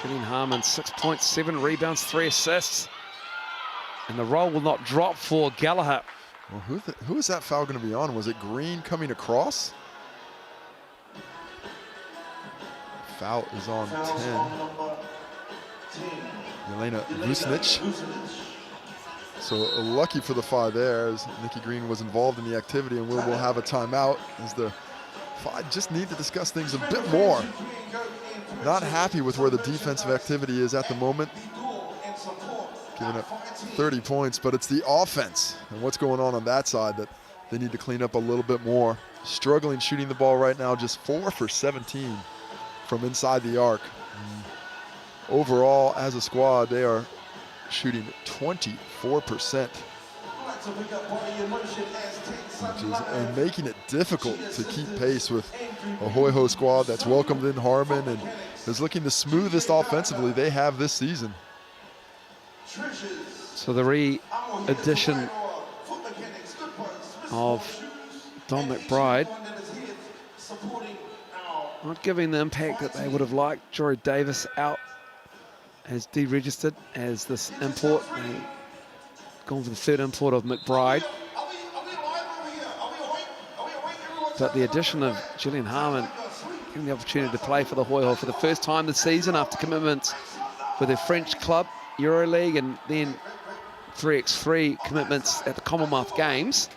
Jillian Harmon, 6.7 rebounds, 3 assists. And the roll will not drop for Gallagher. Well, who is that foul going to be on? Was it Green coming across? Foul is on 10. Jelena Vucinic. So lucky for the Phi there, as Nikki Green was involved in the activity, and we'll have a timeout as the Phi just need to discuss things a bit more. Not happy with where the defensive activity is at the moment. Giving up 30 points, but it's the offense and what's going on that side that they need to clean up a little bit more. Struggling shooting the ball right now, just 4 for 17 from inside the arc. Overall, as a squad, they are shooting 24%, and making it difficult to keep pace with a Hoiho squad that's welcomed in Harmon and is looking the smoothest offensively they have this season. So the re-addition of Dominique Mcbride not giving the impact that they would have liked. Jory Davis out, has deregistered as this import. They've gone for the third import of McBride. But the addition of Jillian Harmon, getting the opportunity to play for the Hoiho for the first time this season after commitments with their French club, EuroLeague, and then 3x3 commitments at the Commonwealth Games.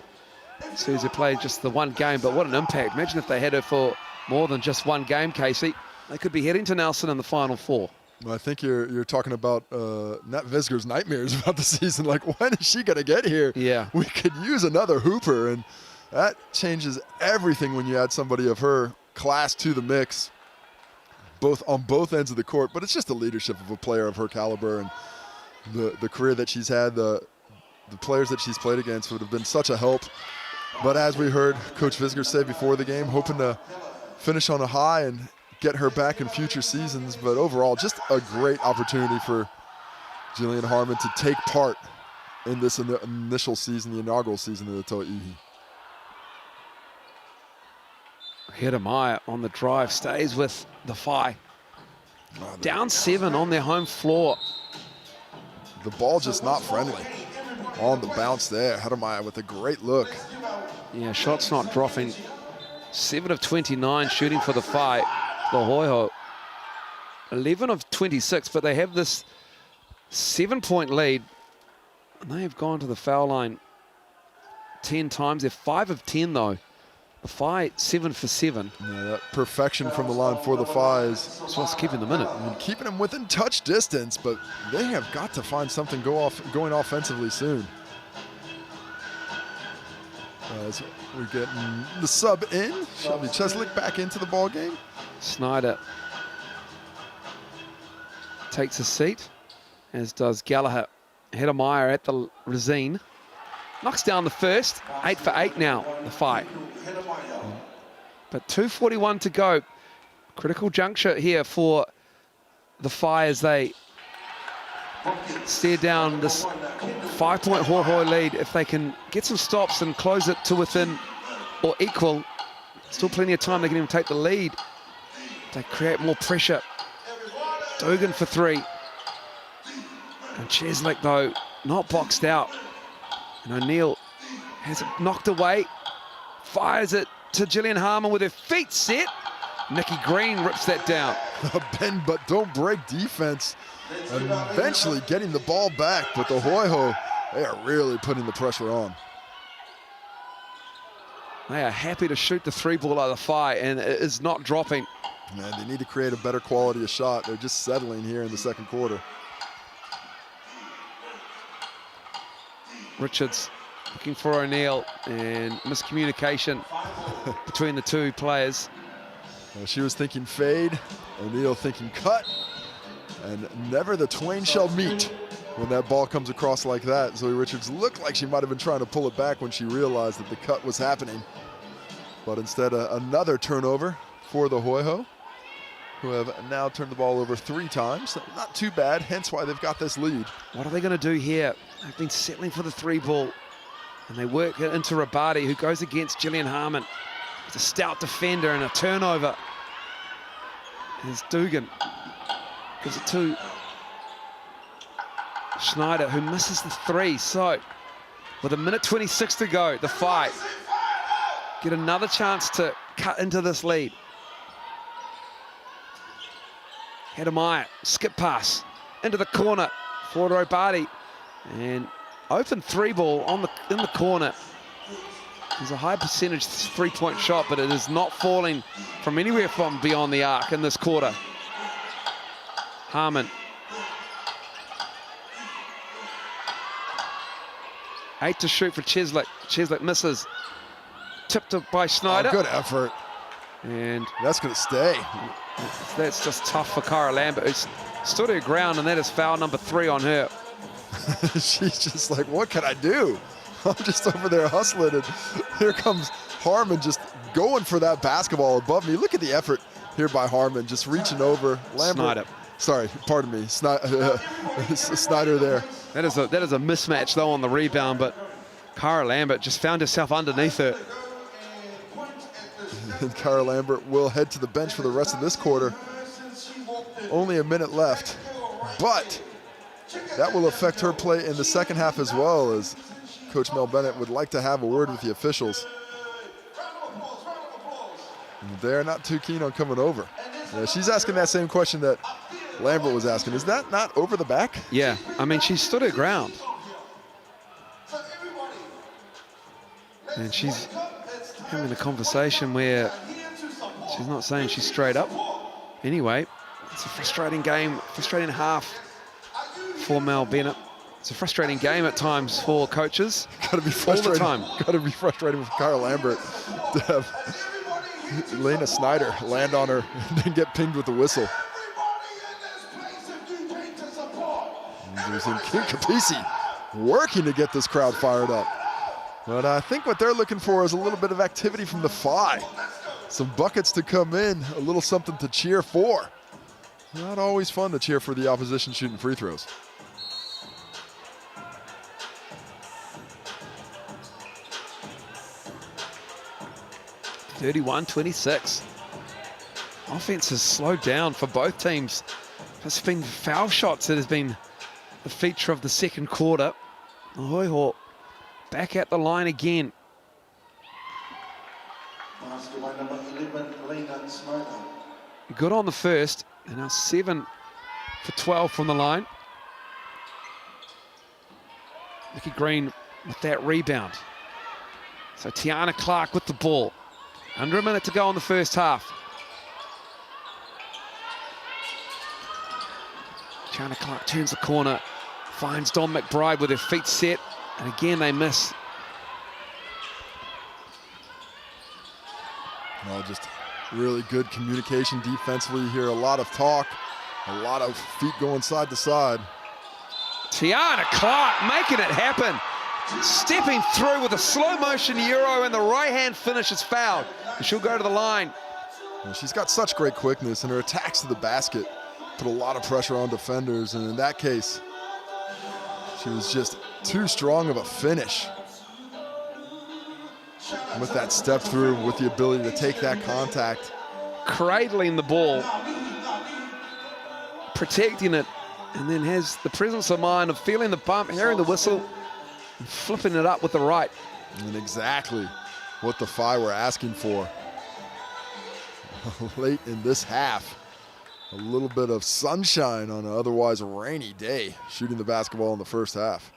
Susie played just the one game, but what an impact. Imagine if they had her for more than just one game, Casey. They could be heading to Nelson in the Final Four. Well, I think you're talking about Nat Visger's nightmares about the season. Like, when is she going to get here? Yeah. We could use another hooper, and that changes everything when you add somebody of her class to the mix, on both ends of the court. But it's just the leadership of a player of her caliber and the career that she's had. The players that she's played against would have been such a help. But as we heard Coach Visger say before the game, hoping to finish on a high and get her back in future seasons. But overall, just a great opportunity for Jillian Harmon to take part in this initial season, the inaugural season of the Tauihi. Hedemeier on the drive, stays with the Phi. Down 7 on their home floor. The ball just not friendly on the bounce there. Hedemeier with a great look. Yeah, shots not dropping. 7 of 29 shooting for the Phi. The Hoiho, 11 of 26, but they have this 7-point lead. And they have gone to the foul line 10 times. They're 5 of 10 though. The Phi 7 for 7. Yeah, that perfection from the line for the Phi is what's keeping them in it. I mean, keeping them within touch distance, but they have got to find something going offensively soon. As we get the sub in, Shelby Cheslick back into the ball game. Snyder takes a seat, as does Gallagher. Hedemeier at the Resine. Knocks down the first. 8 for 8 now, the Phi. But 2:41 to go. Critical juncture here for the Phi as they stare down this 5-point Hoiho lead. If they can get some stops and close it to within or equal, still plenty of time. They can even take the lead. They create more pressure. Dugan for 3. And Cheslick, though, not boxed out. And O'Neill has it knocked away. Fires it to Jillian Harmon with her feet set. Nikki Green rips that down. Bend but don't break defense. And eventually getting the ball back. But the Hoiho, they are really putting the pressure on. They are happy to shoot the 3-ball out of the Phi, and it is not dropping. Man, they need to create a better quality of shot. They're just settling here in the second quarter. Richards looking for O'Neill, and miscommunication between the two players. She was thinking fade, O'Neill thinking cut, and never the twain shall meet when that ball comes across like that. Zoe Richards looked like she might have been trying to pull it back when she realized that the cut was happening. But instead, another turnover for the Hoiho, who have now turned the ball over 3 times. Not too bad, hence why they've got this lead. What are they going to do here? They've been settling for the 3-ball, and they work it into Rabati, who goes against Jillian Harmon. He's a stout defender and a turnover. Here's Dugan. Gives it to Schneider, who misses the 3. So, with 1:26 to go, the fight get another chance to cut into this lead. Hedemeier, skip pass into the corner for Robati, and open 3 ball in the corner. There's a high percentage 3-point shot, but it is not falling from anywhere from beyond the arc in this quarter. Harmon. 8 to shoot for Cheslek. Cheslek misses. Tipped up by Schneider. Oh, good effort. And that's going to stay. That's just tough for Cara Lambert, who's stood her ground, and that is foul number 3 on her. She's just like, what can I do? I'm just over there hustling, and here comes Harmon just going for that basketball above me. Look at the effort here by Harmon, just reaching over. Lambert. Schneider. Sorry, pardon me. Snyder there. That is a mismatch though on the rebound, but Cara Lambert just found herself underneath her. And Cara Lambert will head to the bench for the rest of this quarter. Only a minute left, but that will affect her play in the second half as well, as Coach Mel Bennett would like to have a word with the officials. They're not too keen on coming over. Yeah, she's asking that same question that Lambert was asking. Is that not over the back? Yeah, I mean, she stood her ground. And she's having a conversation where she's not saying she's straight up. Anyway, it's a frustrating game, frustrating half for Mel Bennett. It's a frustrating game at times for coaches. Got to be frustrating. All the time. Got to be frustrating for Cara Lambert to have Lena Snyder land on her and then get pinged with the whistle. Using King Capisi working to get this crowd fired up. But I think what they're looking for is a little bit of activity from the Phi. Some buckets to come in, a little something to cheer for. Not always fun to cheer for the opposition shooting free throws. (31-26). Offense has slowed down for both teams. It's been foul shots that has been the feature of the second quarter. Hoiho back at the line again. Good on the first, and now 7 for 12 from the line. Nikki Green with that rebound. So Tiana Clark with the ball. Under a minute to go in the first half. Tiana Clark turns the corner, finds Dom McBride with her feet set, and again they miss. Well, just really good communication defensively here. A lot of talk, a lot of feet going side to side. Tiana Clark making it happen. Stepping through with a slow motion Euro, and the right hand finish is fouled. And she'll go to the line. And she's got such great quickness, and her attacks to the basket put a lot of pressure on defenders. And in that case, she was just too strong of a finish. With that step through, with the ability to take that contact. Cradling the ball, protecting it, and then has the presence of mind of feeling the bump, hearing the whistle, and flipping it up with the right. And exactly what the Phi were asking for. Late in this half, a little bit of sunshine on an otherwise rainy day, shooting the basketball in the first half.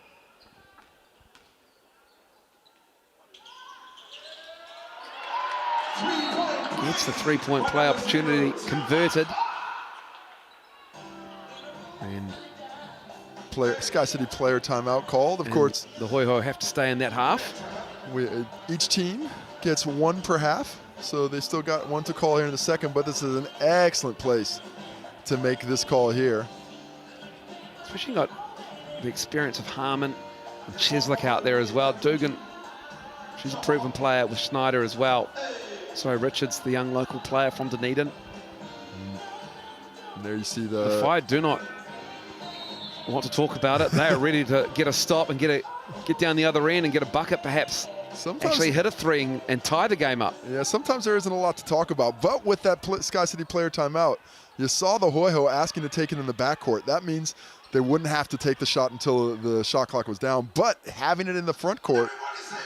Gets the three-point play opportunity converted. And Sky City player timeout called. Of course, the Hoiho have to stay in that half. Each team gets one per half, so they still got one to call here in the second, but this is an excellent place to make this call here. Especially got the experience of Harmon and Cheslek out there as well. Dugan, she's a proven player with Schneider as well. So Richards, the young local player from Dunedin. And there you see the Phi do not want to talk about it. They are ready to get a stop and get down the other end and get a bucket perhaps Sometimes, actually hit a three and tie the game up. yeah, sometimes there isn't a lot to talk about. But with that Sky City player timeout, you saw the Hoiho asking to take it in the backcourt. That means they wouldn't have to take the shot until the shot clock was down. But having it in the front court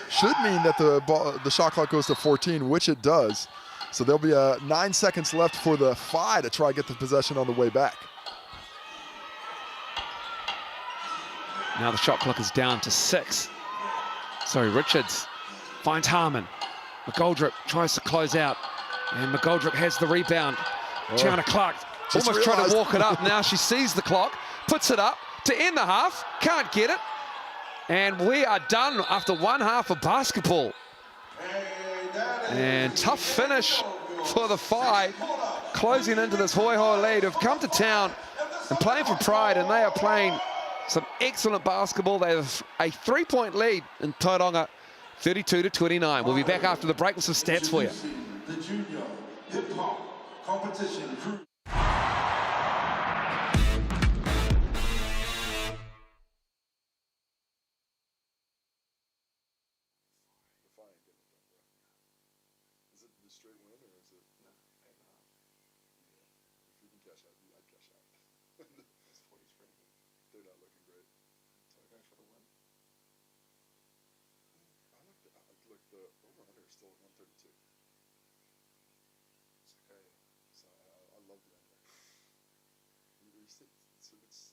should mean that the shot clock goes to 14, which it does. So there'll be 9 seconds left for the Phi to try to get the possession on the way back. Now the shot clock is down to 6. Sorry, Richards finds Harmon. McGoldrick tries to close out, and McGoldrick has the rebound. Gianna Clark almost tried to walk it up. Now she sees the clock, puts it up to end the half, can't get it. And we are done after one half of basketball. And tough finish for the Phi, closing into this Hoiho lead, who've come to town and playing for pride, and they are playing some excellent basketball. They have a 3-point lead in Tauranga, 32-29. We'll be back after the break with some stats for you. The junior hip-hop competition crew.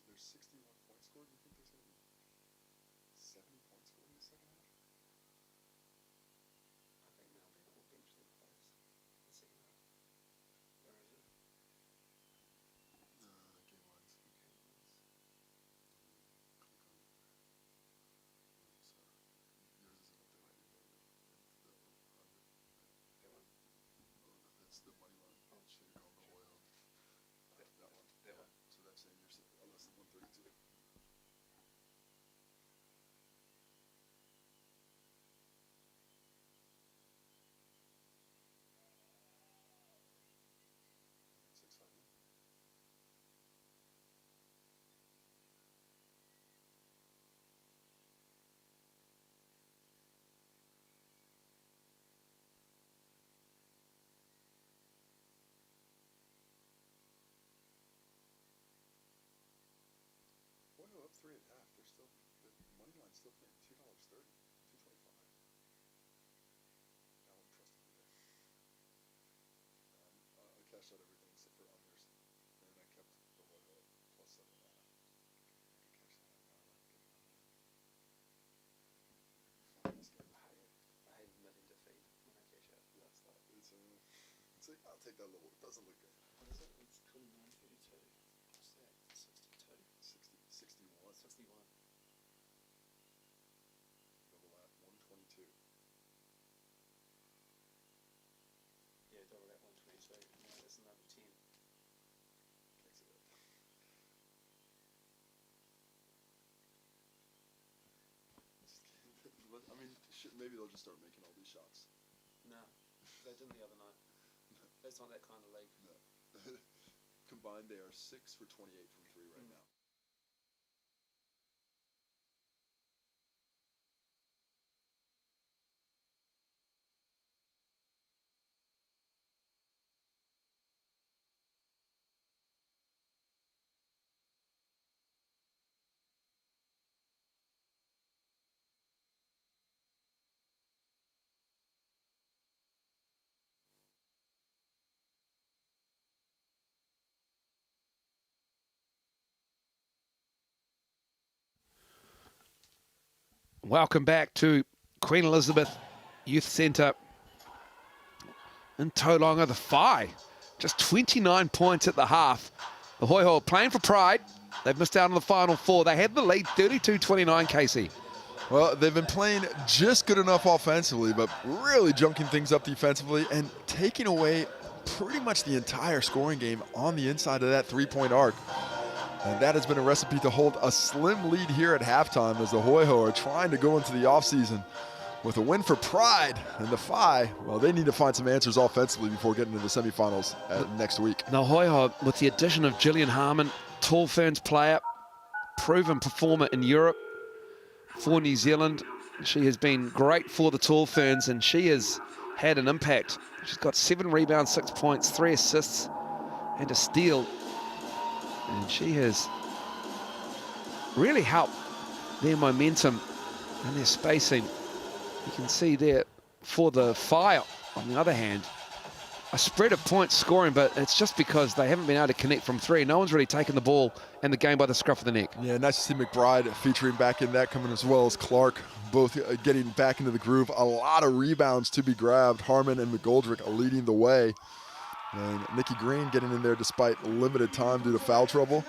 There's 61 points scored. Do you think there's going to be 70 points scored in the second half? I think Lambert will bench them close in the second half. Where is it? Game lines. Yours isn't up there, that's the money line. So you're going to Hoiho. That one. That one. So that's saying you're less than 132. Hoiho up 3.5. They're still, the money line's still paying $2.30, $2.25. I wouldn't trust it either. I cashed out everything except for unders, and I kept the Hoiho at plus 7.5. I could cash that out now. I hate a million defeat when I cash out. It's like, I'll take that little, it doesn't look good. What is it? It's 29.32. What's that? 62? 61. 61. Double that, 122. Yeah, double that 122. No, that's another 10. Can't see that. I mean, maybe they'll just start making all these shots. No, they didn't the other night. That's not that kind of league. No. Combined, they are 6 for 28 from 3 right now. Welcome back to Queen Elizabeth Youth Centre in Tauranga. The Phi, just 29 points at the half. The Hoiho playing for pride. They've missed out on the final 4. They had the lead 32-29, Casey. Well, they've been playing just good enough offensively, but really junking things up defensively and taking away pretty much the entire scoring game on the inside of that 3-point arc. And that has been a recipe to hold a slim lead here at halftime as the Hoiho are trying to go into the offseason with a win for pride. And the Phi, well, they need to find some answers offensively before getting to the semifinals next week. The Hoiho, with the addition of Jillian Harmon, Tall Ferns player, proven performer in Europe for New Zealand, She has been great for the Tall Ferns, and she has had an impact. She's got 7 rebounds, 6 points, 3 assists, and a steal. And she has really helped their momentum and their spacing. You can see there for the Whai, on the other hand, a spread of points scoring, but it's just because they haven't been able to connect from 3. No one's really taken the ball and the game by the scruff of the neck. Yeah, nice to see McBride featuring back in that, coming as well as Clark, both getting back into the groove. A lot of rebounds to be grabbed. Harmon and McGoldrick are leading the way. And Nikki Green getting in there despite limited time due to foul trouble.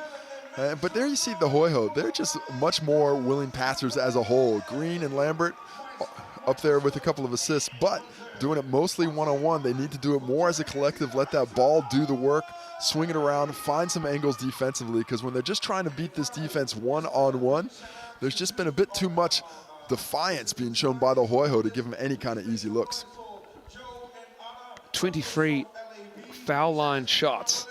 But there you see the Hoiho. They're just much more willing passers as a whole. Green and Lambert up there with a couple of assists, but doing it mostly one-on-one. They need to do it more as a collective, let that ball do the work, swing it around, find some angles defensively, because when they're just trying to beat this defense one-on-one, there's just been a bit too much defiance being shown by the Hoiho to give them any kind of easy looks. 23 foul line shots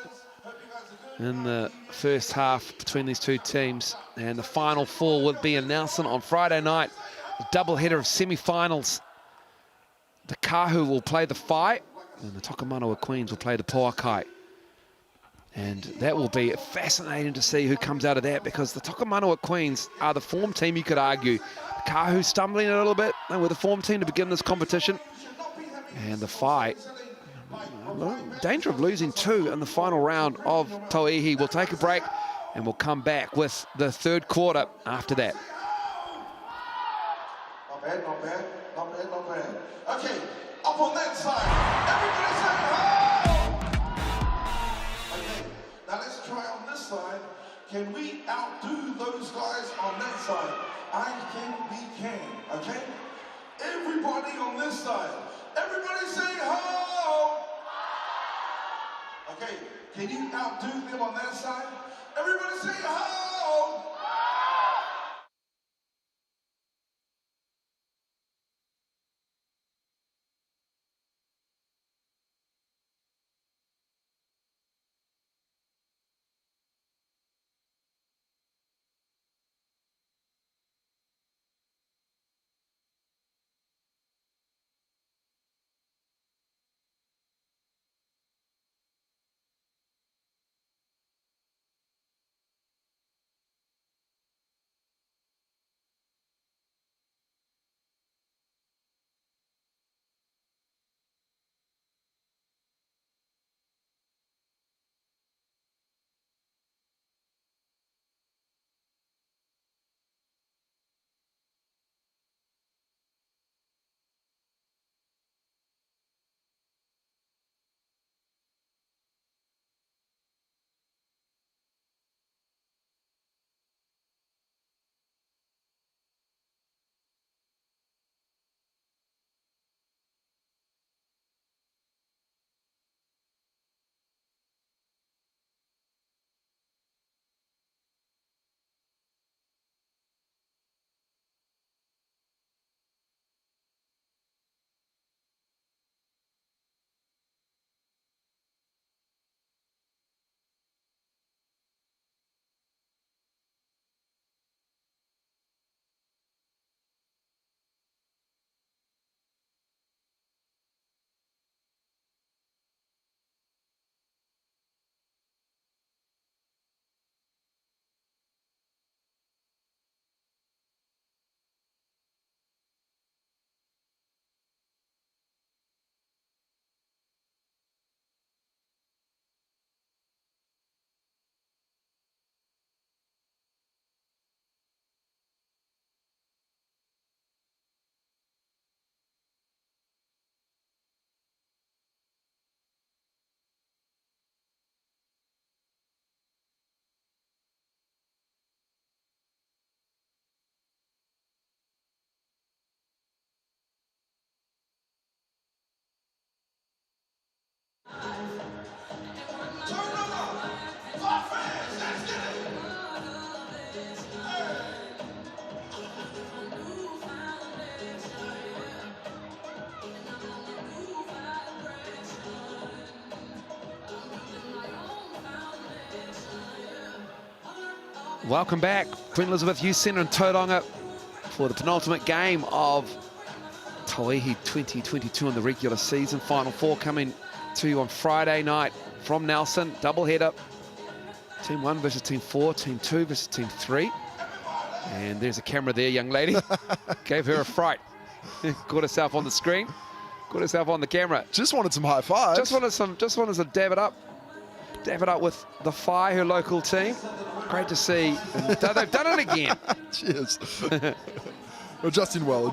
in the first half between these two teams, and the final 4 will be announced on Friday night. A doubleheader of semi-finals. The Kahu will play the Whai, and the Tokomanawa Queens will play the Poakai. And that will be fascinating to see who comes out of that, because the Tokomanawa Queens are the form team, you could argue. The Kahu stumbling a little bit, and with the form team to begin this competition. And the Whai, danger of losing 2 in the final round of Tauihi. We'll take a break, and we'll come back with the third quarter after that. Not bad, not bad, not bad, not bad. Okay, up on that side. Everybody say ho! Okay, now let's try on this side. Can we outdo those guys on that side? I think we can, okay? Everybody on this side. Everybody say ho! Okay, can you outdo them on that side? Everybody say ho! Welcome back, Queen Elizabeth Youth Centre in Tauranga for the penultimate game of Tauihi 2022 in the regular season. Final 4 coming to you on Friday night from Nelson. Double header. Team 1 versus Team 4, Team 2 versus Team 3. And there's a camera there, young lady. Gave her a fright. Caught herself on the screen. Caught herself on the camera. Just wanted some high fives. Just wanted to dab it up. Dab it up with the Whai, her local team. Great to see. And they've done it again. Cheers. Adjusting well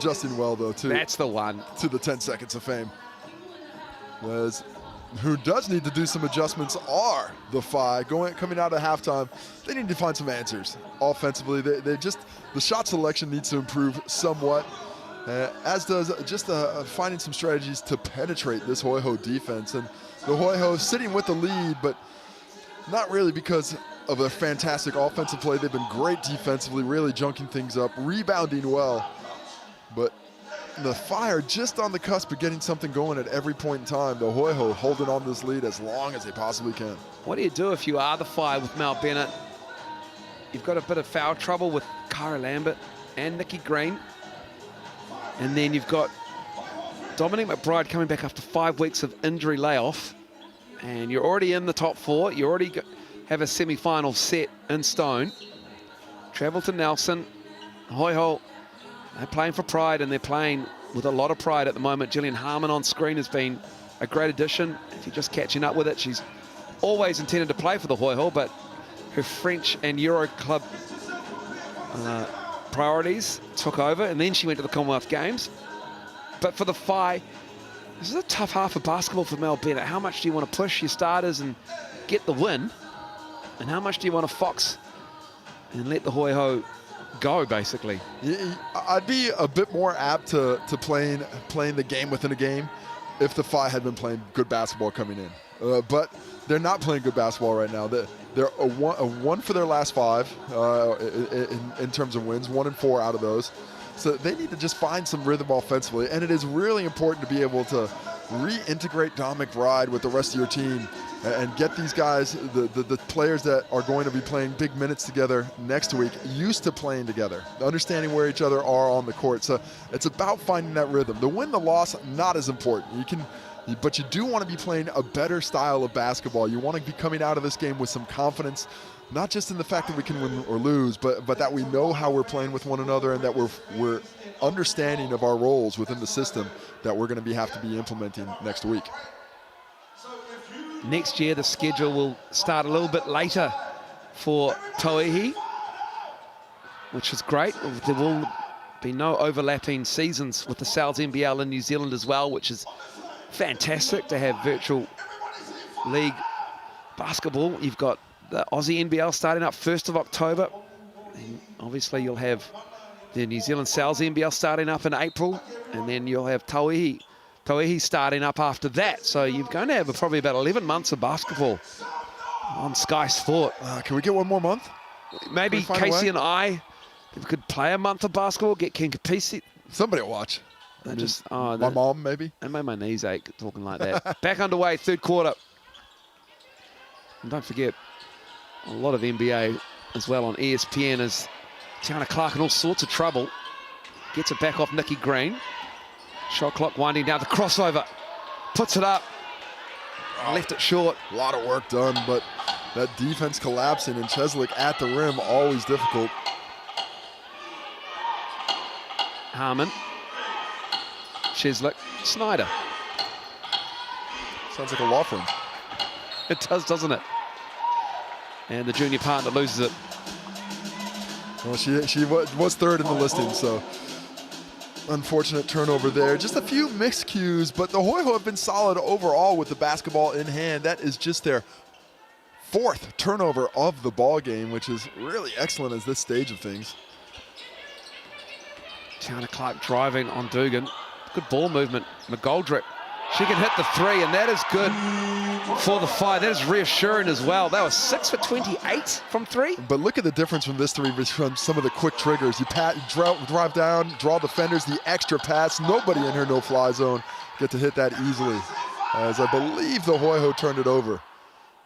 though too. That's the one. To the 10 seconds of fame. As who does need to do some adjustments are the Whai. Coming out of halftime, they need to find some answers. Offensively, they just, the shot selection needs to improve somewhat, as does just finding some strategies to penetrate this Hoiho defense. And the Hoiho sitting with the lead, but not really because of a fantastic offensive play. They've been great defensively, really junking things up, rebounding well. But the Whai are just on the cusp of getting something going at every point in time. The Hoiho holding on to this lead as long as they possibly can. What do you do if you are the Whai with Mel Bennett? You've got a bit of foul trouble with Kyra Lambert and Nikki Green. And then you've got Dominique Mcbride coming back after 5 weeks of injury layoff. And you're already in the top 4. You already have a semi-final set in stone. Travel to Nelson. Hoiho, they're playing for pride, and they're playing with a lot of pride at the moment. Jillian Harmon on screen has been a great addition. If you're just catching up with it, she's always intended to play for the Hoiho, but her French and Euro club priorities took over, and then she went to the Commonwealth Games. But for the Whai, this is a tough half of basketball for Mel Bennett. How much do you want to push your starters and get the win? And how much do you want to fox and let the Hoiho go, basically? I'd be a bit more apt to playing the game within a game if the Whai had been playing good basketball coming in. But they're not playing good basketball right now. They're a one for their last 5 in terms of wins, 1 and 4 out of those. So they need to just find some rhythm offensively, and it is really important to be able to reintegrate Dominique Mcbride with the rest of your team and get these guys, the players that are going to be playing big minutes together next week, used to playing together, understanding where each other are on the court. So it's about finding that rhythm. The win, the loss, not as important. But you do want to be playing a better style of basketball. You want to be coming out of this game with some confidence, not just in the fact that we can win or lose, but that we know how we're playing with one another, and that we're understanding of our roles within the system that we're going to have to be implementing next week. Next year, the schedule will start a little bit later for Tauihi, which is great. There will be no overlapping seasons with the Sal's NBL in New Zealand as well, which is fantastic to have virtual league basketball. You've got the Aussie NBL starting up 1st of October. And obviously, you'll have the New Zealand Sal's NBL starting up in April, and then you'll have Tauihi starting up after that. So you're going to have probably about 11 months of basketball on Sky Sport. Can we get one more month? Maybe Casey and I could play a month of basketball, get Ken Capisi. Somebody will watch. My mom, maybe. It made my knees ache talking like that. Back underway, 3rd quarter. And don't forget, a lot of NBA as well on ESPN as Tiana Clark in all sorts of trouble. Gets it back off Nikki Green. Shot clock winding down, the crossover. Puts it up. Left it short. A lot of work done, but that defense collapsing and Cheslick at the rim, always difficult. Harmon. Cheslick. Snyder. Sounds like a law firm. It does, doesn't it? And the junior partner loses it. Well, she was 3rd in the listing, so unfortunate turnover there. Just a few mixed cues, but the Hoiho have been solid overall with the basketball in hand. That is just their 4th turnover of the ball game, which is really excellent at this stage of things. Tiana Clark driving on Dugan. Good ball movement. McGoldrick. She can hit the 3, and that is good for the Whai. That is reassuring as well. That was 6 for 28 from 3. But look at the difference from this 3 from some of the quick triggers. You drive down, draw defenders, the extra pass. Nobody in her no-fly zone get to hit that easily. As I believe the Hoiho turned it over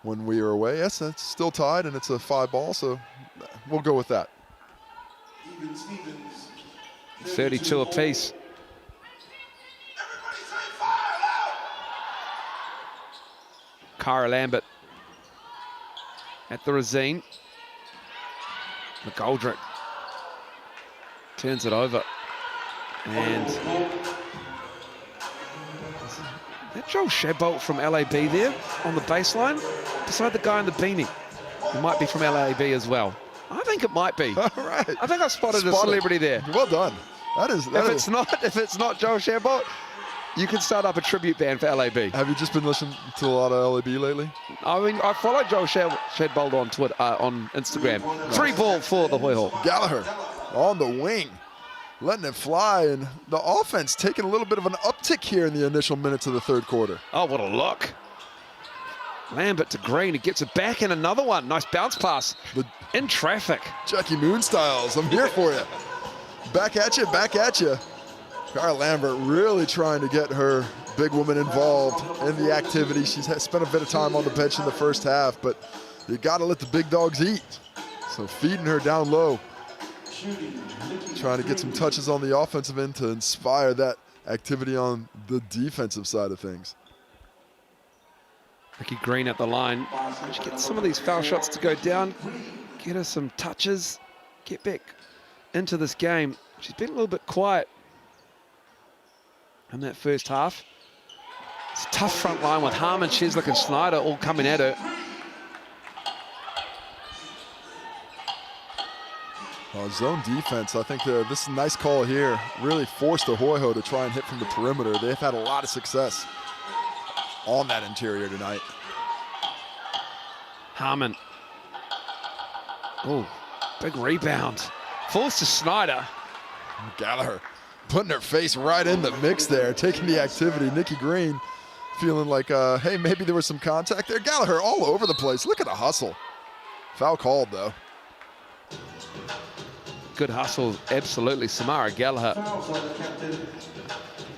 when we were away. Yes, it's still tied, and it's a 5 ball, so we'll go with that. 32 apiece. Cara Lambert at the Rosine. McGoldrick turns it over. And that Joel Shadbolt from LAB there on the baseline, beside the guy in the beanie. He might be from LAB as well. I think it might be. All right. I think I spotted a celebrity there. Well done. If it's not Joel Shadbolt, you can start up a tribute band for LAB. Have you just been listening to a lot of LAB lately? I mean, I follow Joel Shadbolt on Twitter, on Instagram. Free ball for the Hoiho. Gallagher on the wing, letting it fly, and the offense taking a little bit of an uptick here in the initial minutes of the third quarter. Oh, what a look. Lambert to Green, he gets it back in another one. Nice bounce pass in traffic. Jackie Moon styles, I'm here for you. Back at you, back at you. Cara Lambert really trying to get her big woman involved in the activity. She's spent a bit of time on the bench in the first half, but you got to let the big dogs eat. So feeding her down low. Trying to get some touches on the offensive end to inspire that activity on the defensive side of things. Ricky Green at the line. She gets some of these foul shots to go down, get her some touches, get back into this game. She's been a little bit quiet in that first half. It's a tough front line with Harmon, Cheslick and Snyder all coming at her. Zone defense, I think this is a nice call here. Really forced the Hoiho to try and hit from the perimeter. They've had a lot of success on that interior tonight. Harmon. Oh, big rebound. Forced to Snyder. Gallagher putting her face right in the mix there, taking the activity. Nikki Green feeling like, hey, maybe there was some contact there. Gallagher all over the place. Look at the hustle. Foul called, though. Good hustle, absolutely. Samara Gallagher.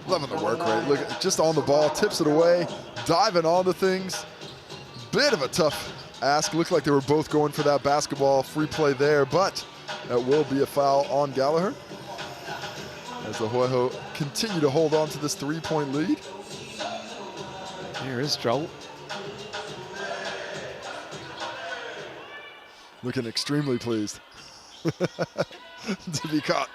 Loving the work rate. Look, just on the ball, tips it away, diving onto things. Bit of a tough ask. Looks like they were both going for that basketball. Free play there, but that will be a foul on Gallagher as the Hoiho continue to hold on to this three-point lead. There is Joel. Looking extremely pleased to be caught.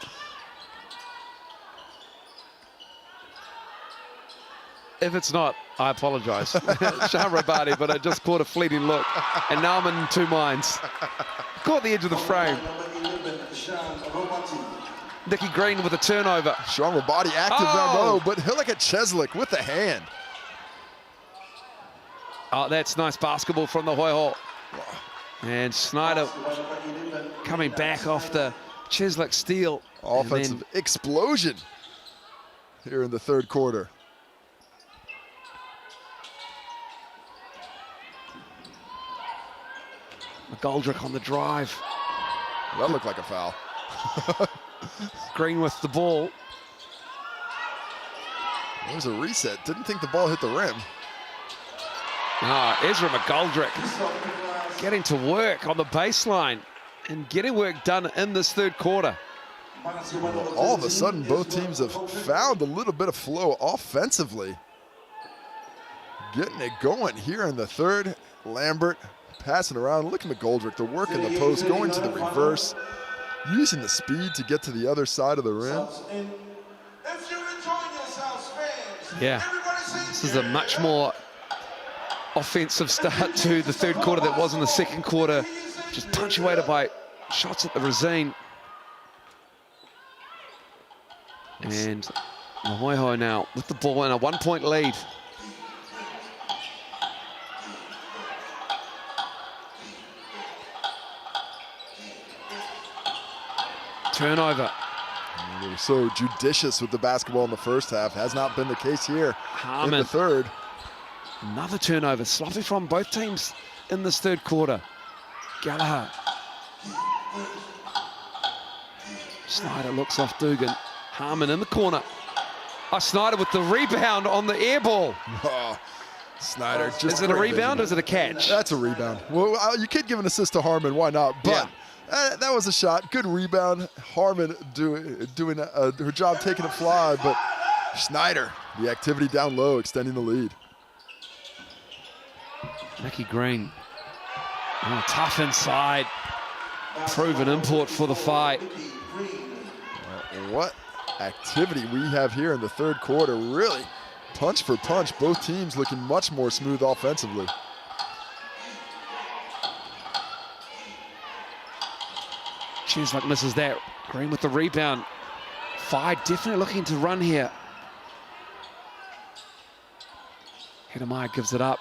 If it's not, I apologize. Shah Rabadi, but I just caught a fleeting look. And now I'm in two minds. Caught the edge of the frame. Nikki Green with a turnover. Sean Rabadi active down low, but he'll look at Cheslick with the hand. Oh, that's nice basketball from the Hoiho. And Snyder coming back off the Cheslick steal. Offensive explosion here in the third quarter. McGoldrick on the drive. That looked like a foul. Green with the ball. There's a reset. Didn't think the ball hit the rim. Ezra McGoldrick getting to work on the baseline and getting work done in this third quarter. All of a sudden, both teams have found a little bit of flow offensively. Getting it going here in the third. Lambert passing around. Look at McGoldrick, the work in the post, going to the reverse, using the speed to get to the other side of the rim. Yeah, this is a much more offensive start to the third quarter that was in the second quarter. Just punctuated by shots at the Rosine. And the Hoiho now with the ball in a 1-point lead. Turnover. They were so judicious with the basketball in the first half. Has not been the case here in the third. Another turnover. Sloppy from both teams in this third quarter. Gallagher. Snyder looks off Dugan. Harmon in the corner. Snyder with the rebound on the air ball. Snyder just... Is it a rebound or is it a catch? That's a rebound. Well, you could give an assist to Harmon. Why not? But That was a shot. Good rebound. Harmon doing her job taking it fly, but Schneider, the activity down low, extending the lead. Nikki Green, tough inside. Proven import for the fight. What activity we have here in the third quarter. Really punch for punch. Both teams looking much more smooth offensively. Cheslek misses that. Green with the rebound. Whai definitely looking to run here. Hedemeier gives it up.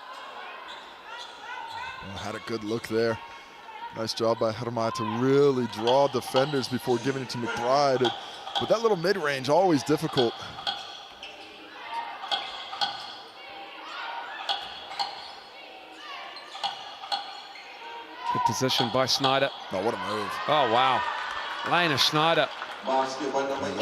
Had a good look there. Nice job by Hedemeier to really draw defenders before giving it to McBride. But that little mid-range, always difficult. Good position by Schneider. Oh, what a move. Oh, wow. Lena Schneider.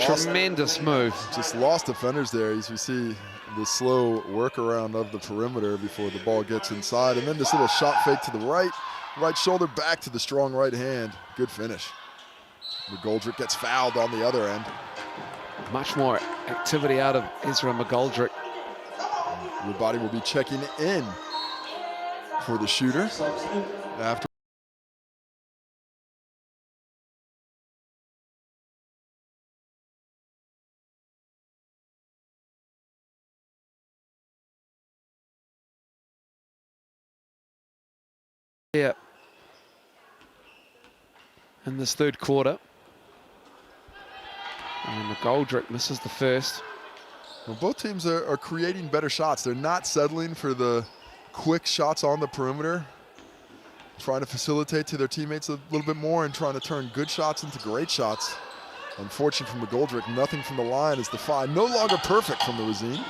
Tremendous move. Just lost defenders there as we see the slow workaround of the perimeter before the ball gets inside. And then this little shot fake to the right shoulder back to the strong right hand. Good finish. McGoldrick gets fouled on the other end. Much more activity out of Ezra McGoldrick. Everybody will be checking in for the shooter after. Yeah. In this third quarter. And McGoldrick misses the first. Well, both teams are creating better shots. They're not settling for the quick shots on the perimeter, trying to facilitate to their teammates a little bit more and trying to turn good shots into great shots. Unfortunate for McGoldrick, nothing from the line as the Whai no longer perfect from the Razine.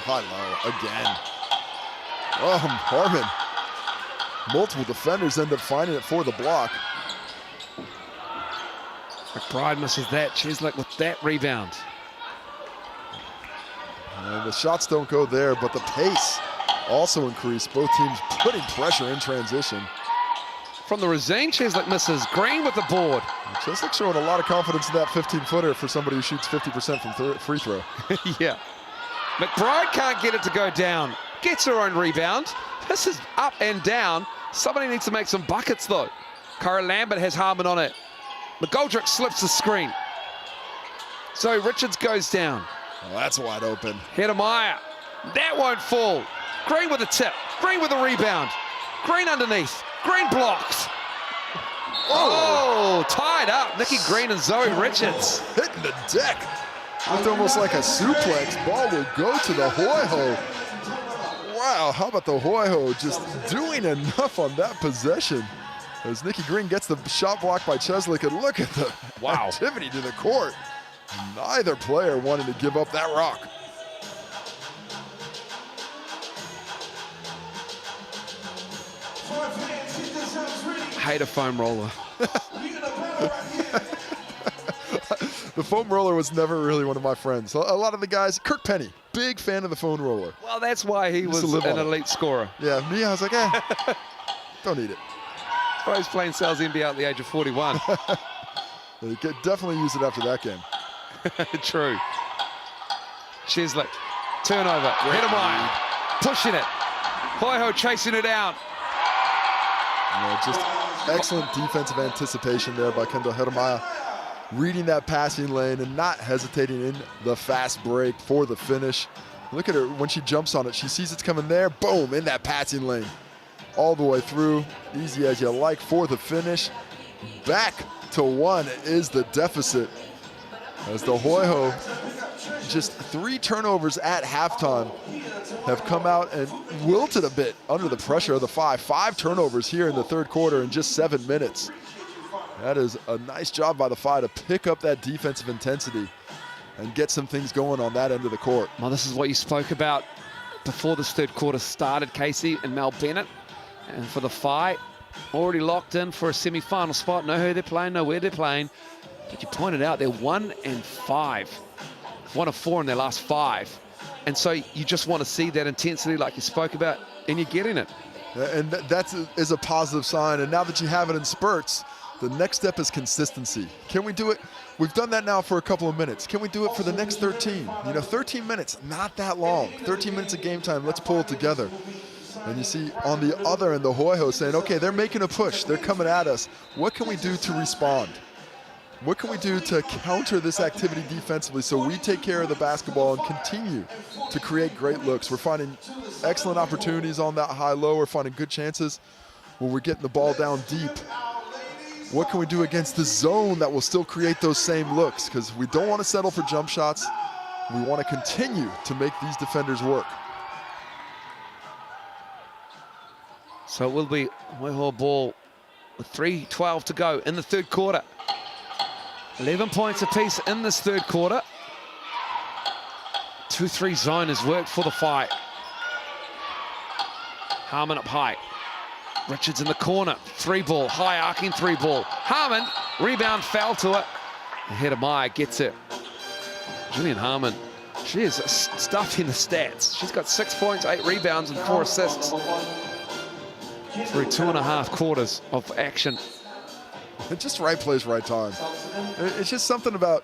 High low again. Oh, Harmon. Multiple defenders end up finding it for the block. McBride misses that. Cheslek with that rebound. And the shots don't go there, but the pace also increased. Both teams putting pressure in transition. From the Razine, Cheslek misses. Green with the board. Cheslek showing a lot of confidence in that 15-footer for somebody who shoots 50% from free throw. Yeah. McBride can't get it to go down. Gets her own rebound. This is up and down. Somebody needs to make some buckets, though. Cara Lambert has Harmon on it. McGoldrick slips the screen. So Richards goes down. Well, that's wide open. Hedemeier. That won't fall. Green with a tip. Green with a rebound. Green underneath. Green blocks. Oh, tied up. Nikki Green and Zoe Richards. Hitting the deck. Looked almost like a suplex. Ball will go to the Hoiho. Wow, how about the Hoiho just doing enough on that possession as Nikki Green gets the shot blocked by Cheslek, and look at the activity to the court. Neither player wanting to give up that rock. Hate a foam roller. The foam roller was never really one of my friends. A lot of the guys, Kirk Penny, big fan of the foam roller. Well, that's why he was an elite scorer. Yeah, me, I was like, don't need it. I suppose playing Sal's NBA at the age of 41. They could definitely use it after that game. True. Cheslek, turnover, Hedemeier, pushing it. Hoiho chasing it out. Yeah, just excellent defensive anticipation there by Kendall Hedemeier. Reading that passing lane and not hesitating in the fast break for the finish. Look at her when she jumps on it. She sees it's coming there, boom, in that passing lane. All the way through, easy as you like for the finish. Back to one is the deficit as the Hoiho, just 3 turnovers at halftime, have come out and wilted a bit under the pressure of the Whai. 5 turnovers here in the third quarter in just 7 minutes. That is a nice job by the Whai to pick up that defensive intensity and get some things going on that end of the court. Well, this is what you spoke about before this third quarter started, Casey and Mel Bennett. And for the Whai, already locked in for a semi-final spot. Know who they're playing, know where they're playing. But you pointed out they're 1-5. 1 of 4 in their last 5. And so you just want to see that intensity like you spoke about, and you're getting it. And that is a positive sign. And now that you have it in spurts, the next step is consistency. Can we do it? We've done that now for a couple of minutes. Can we do it for the next 13? You know, 13 minutes, not that long. 13 minutes of game time, let's pull it together. And you see on the other end, the Hoiho saying, okay, they're making a push. They're coming at us. What can we do to respond? What can we do to counter this activity defensively so we take care of the basketball and continue to create great looks? We're finding excellent opportunities on that high-low. We're finding good chances when we're getting the ball down deep. What can we do against the zone that will still create those same looks? Because we don't want to settle for jump shots. We want to continue to make these defenders work. So it will be Hoiho ball with 3:12 to go in the third quarter. 11 points apiece in this third quarter. 2-3 zone has worked for the Whai. Harmon up high. Richards in the corner. 3-ball. High arcing 3-ball. Harmon, rebound, foul to it. Ahead of Maya, gets it. Jillian Harmon, she is stuffing the stats. She's got 6 points, 8 rebounds, and 4 assists through 2.5 quarters of action. Just right place, right time. It's just something about,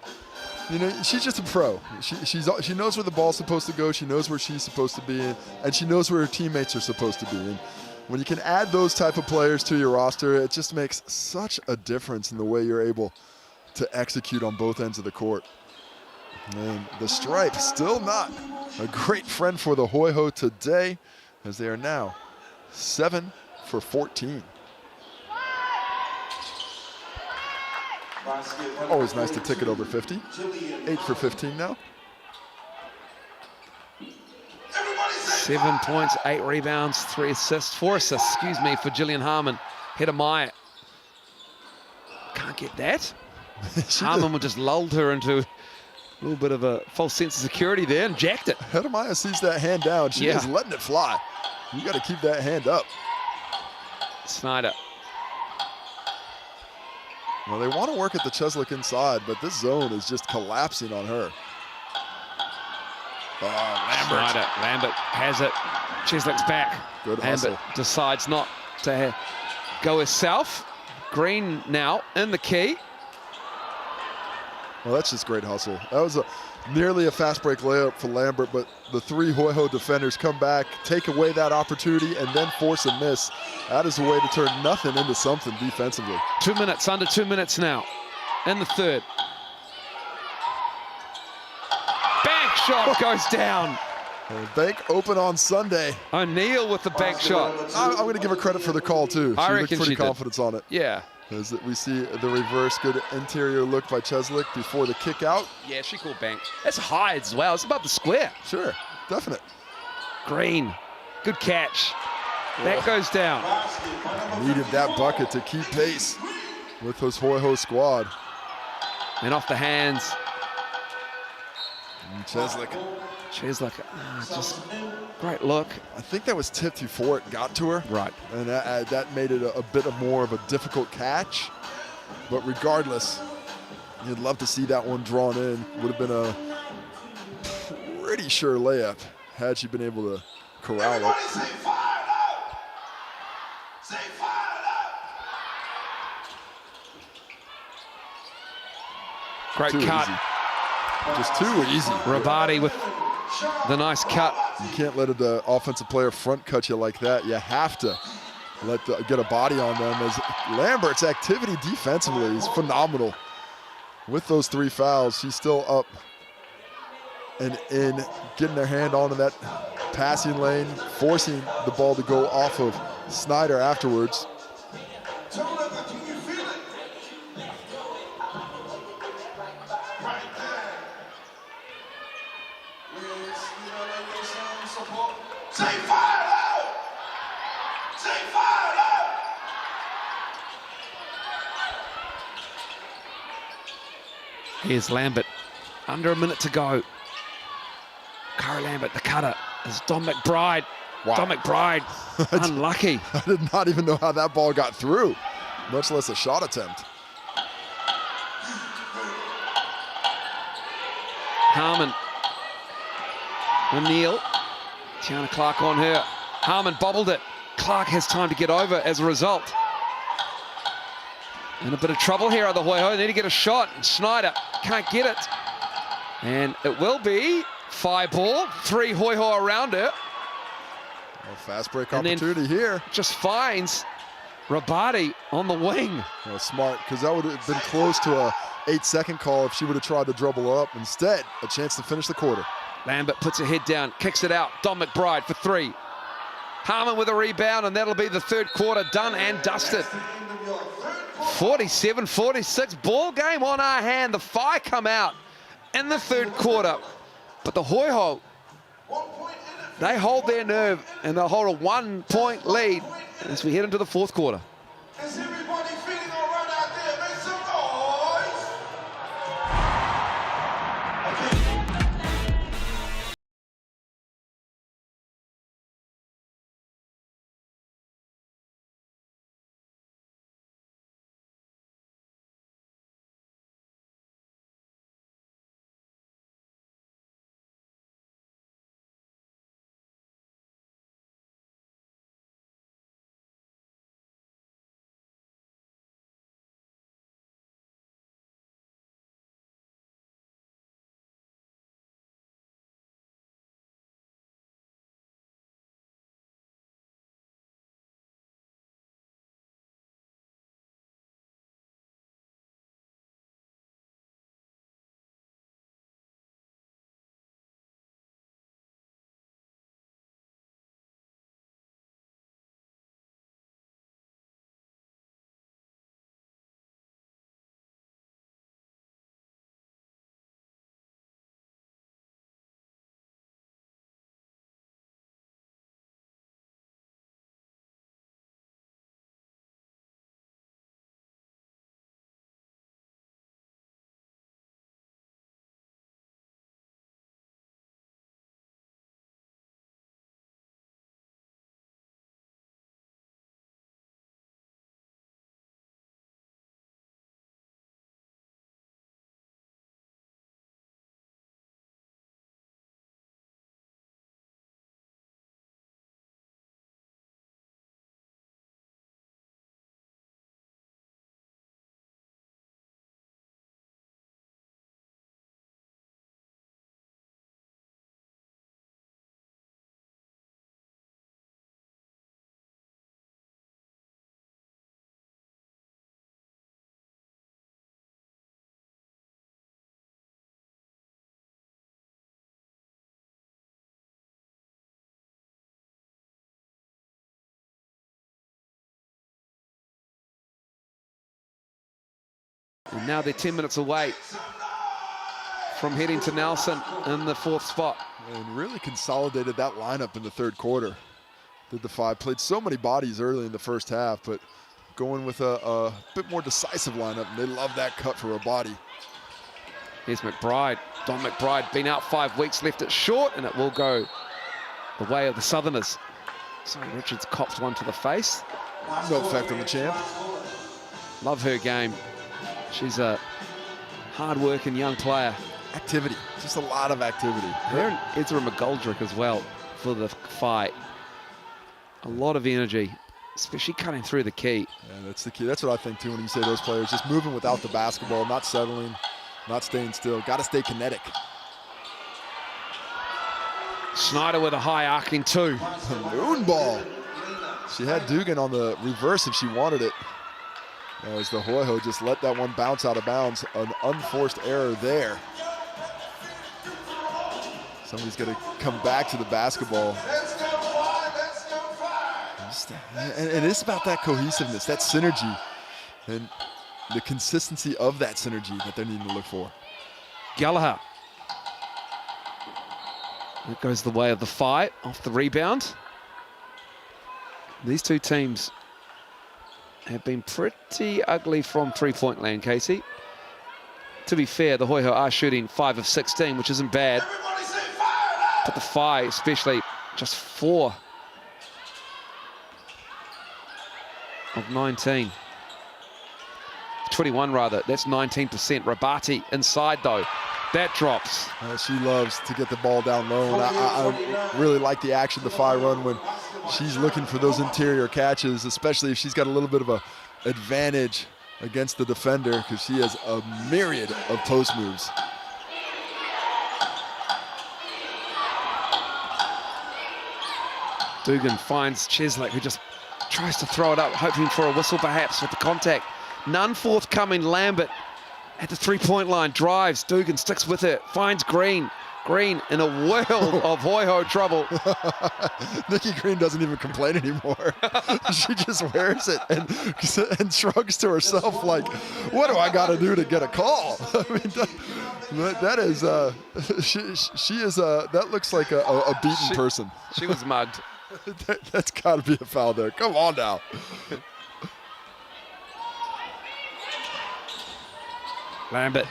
you know, she's just a pro. She knows where the ball's supposed to go. She knows where she's supposed to be, and she knows where her teammates are supposed to be. And when you can add those type of players to your roster, it just makes such a difference in the way you're able to execute on both ends of the court. And the stripe still not a great friend for the Hoiho today, as they are now 7 for 14. Always nice to tick it over 50. 8 for 15 now. 7 points, 8 rebounds, 3 assists, 4 assists, excuse me, for Jillian Harmon. Head of Maya. Can't get that. Harmon just lulled her into a little bit of a false sense of security there and jacked it. Head of Maya sees that hand down. She is letting it fly. You got to keep that hand up. Snyder. Well, they want to work at the Cheslick inside, but this zone is just collapsing on her. Lambert. Snyder. Lambert has it. Cheslick's back. Good Lambert hustle. decides not to go herself. Green now in the key. Well, that's just great hustle. That was nearly a fast break layup for Lambert, but the 3 Hoiho defenders come back, take away that opportunity, and then force a miss. That is a way to turn nothing into something defensively. 2 minutes, under 2 minutes now in the third. Bank shot goes down. Bank open on Sunday. O'Neal with the bank shot. I'm going to give her credit for the call, too. I She reckon looked pretty she did. confident on it. Yeah. As we see the reverse, good interior look by Cheslick before the kick out. Yeah, she called bank. That's high as well. It's above the square. Sure, definite. Green, good catch. That goes down. Needed that bucket to keep pace with this Hoiho squad. And off the hands. And Cheslick. She's like, just great look. I think that was tipped before it got to her. Right. And that made it a bit more of a difficult catch. But regardless, you'd love to see that one drawn in. Would have been a pretty sure layup had she been able to corral it. Say fired up! Say fired up! Great Too cut. easy. Just too easy. Rabati with the nice cut. You can't let the offensive player front cut you like that. You have to get a body on them, as Lambert's activity defensively is phenomenal. With those 3 fouls, she's still up and in, getting their hand onto that passing lane, forcing the ball to go off of Snyder afterwards. Tell them that you feel it. Right there. Support. Say fired out! Say fired out! Here's Lambert. Under a minute to go. Cara Lambert, the cutter, is Dom McBride. Wow. Dom McBride, unlucky. I did not even know how that ball got through, much less a shot attempt. Harmon. O'Neal. Tiana Clark on her. Harmon bobbled it. Clark has time to get over as a result. In a bit of trouble here are the Hoiho. They need to get a shot. Schneider can't get it. And it will be Whai ball. 3 Hoiho around her. A fast break opportunity here. Just finds Rabati on the wing. Well, smart, because that would have been close to a 8-second call if she would have tried to dribble up. Instead, a chance to finish the quarter. Lambert puts her head down, kicks it out. Dom McBride for 3. Harmon with a rebound, and that'll be the third quarter done and dusted. 47-46, ball game on our hand. The Whai come out in the third quarter, but the Hoiho, they hold their nerve and they'll hold a 1-point lead as we head into the fourth quarter. Is everybody feeling all right out there? Make some noise! And now they're 10 minutes away from heading to Nelson in the fourth spot. And really consolidated that lineup in the third quarter. The Whai played so many bodies early in the first half, but going with a bit more decisive lineup, and they love that cut for Rabati. Here's McBride. Dom McBride been out 5 weeks, left it short, and it will go the way of the Southerners. So Richards cops one to the face. No effect on the champ. Love her game. She's a hard-working young player. Activity, just a lot of activity. Her and Ezra McGoldrick as well for the fight. A lot of energy, especially cutting through the key. Yeah, that's the key. That's what I think too when you say those players, just moving without the basketball, not settling, not staying still. Got to stay kinetic. Schneider with a high arcing 2. Moon ball. She had Dugan on the reverse if she wanted it. As the Hoiho just let that one bounce out of bounds. An unforced error there. Somebody's going to come back to the basketball. And it's about that cohesiveness, that synergy, and the consistency of that synergy that they're needing to look for. Gallagher. That goes the way of the fight off the rebound. These two teams have been pretty ugly from three-point land, Casey. To be fair, the Hoiho are shooting 5 of 16, which isn't bad. But the Whai, especially, just 4 of 19. 21 rather, that's 19%. Rabati inside though, that drops. She loves to get the ball down low. And I really like the action the Whai run when she's looking for those interior catches, especially if she's got a little bit of a advantage against the defender, because she has a myriad of post moves. Dugan finds Cheslak, who just tries to throw it up, hoping for a whistle perhaps with the contact. None forthcoming. Lambert at the three-point line, drives. Dugan sticks with it, finds Green. Green in a world of Hoiho trouble. Nikki Green doesn't even complain anymore. She just wears it and shrugs to herself like, what do I got to do to get a call? I mean, that is, she is, that looks like a beaten person. She was mugged. That's got to be a foul there. Come on now. Lambert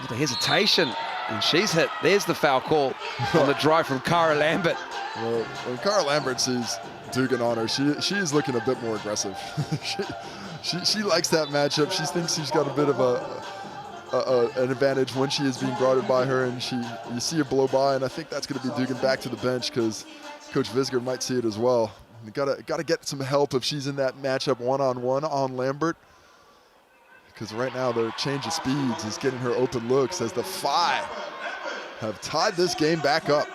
with the hesitation, and she's hit. There's the foul call on the drive from Cara Lambert. Well, when Cara Lambert sees Dugan on her, she is looking a bit more aggressive. she likes that matchup. She thinks she's got a bit of an advantage when she is being guarded by her, and you see her blow by, and I think that's going to be Dugan back to the bench because Coach Visger might see it as well. You gotta get some help if she's in that matchup one-on-one on Lambert, because right now their change of speeds is getting her open looks as the Phi have tied this game back up.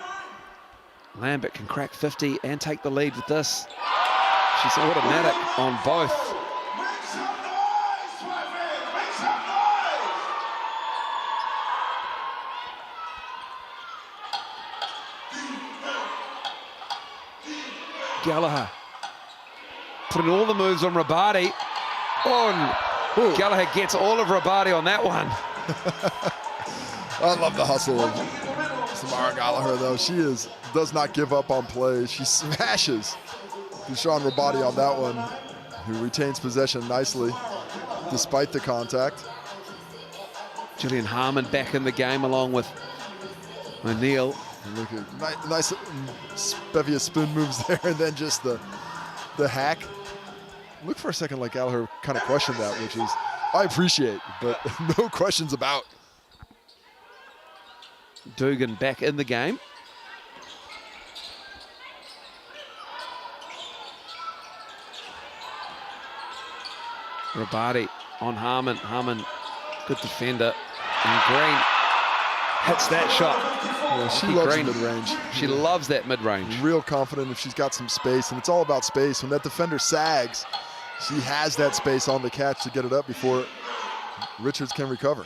Lambert can crack 50 and take the lead with this. She's automatic on both. Gallagher putting all the moves on Rabadi. Gallagher gets all of Rabadi on that one. I love the hustle of Samara Gallagher, though. She does not give up on plays. She smashes Dushan Rabadi on that one, who retains possession nicely despite the contact. Jillian Harmon back in the game along with O'Neill. Look at nice bevy of spin moves there, and then just the hack. Look for a second like Gallagher kind of questioned that, which is I appreciate, but no questions about. Dugan back in the game. Rabadi on Harmon. Harmon, good defender. And Green hits that shot. Yeah, she loves mid-range. She loves that mid-range. Real confident if she's got some space, and it's all about space. When that defender sags, she has that space on the catch to get it up before Richards can recover.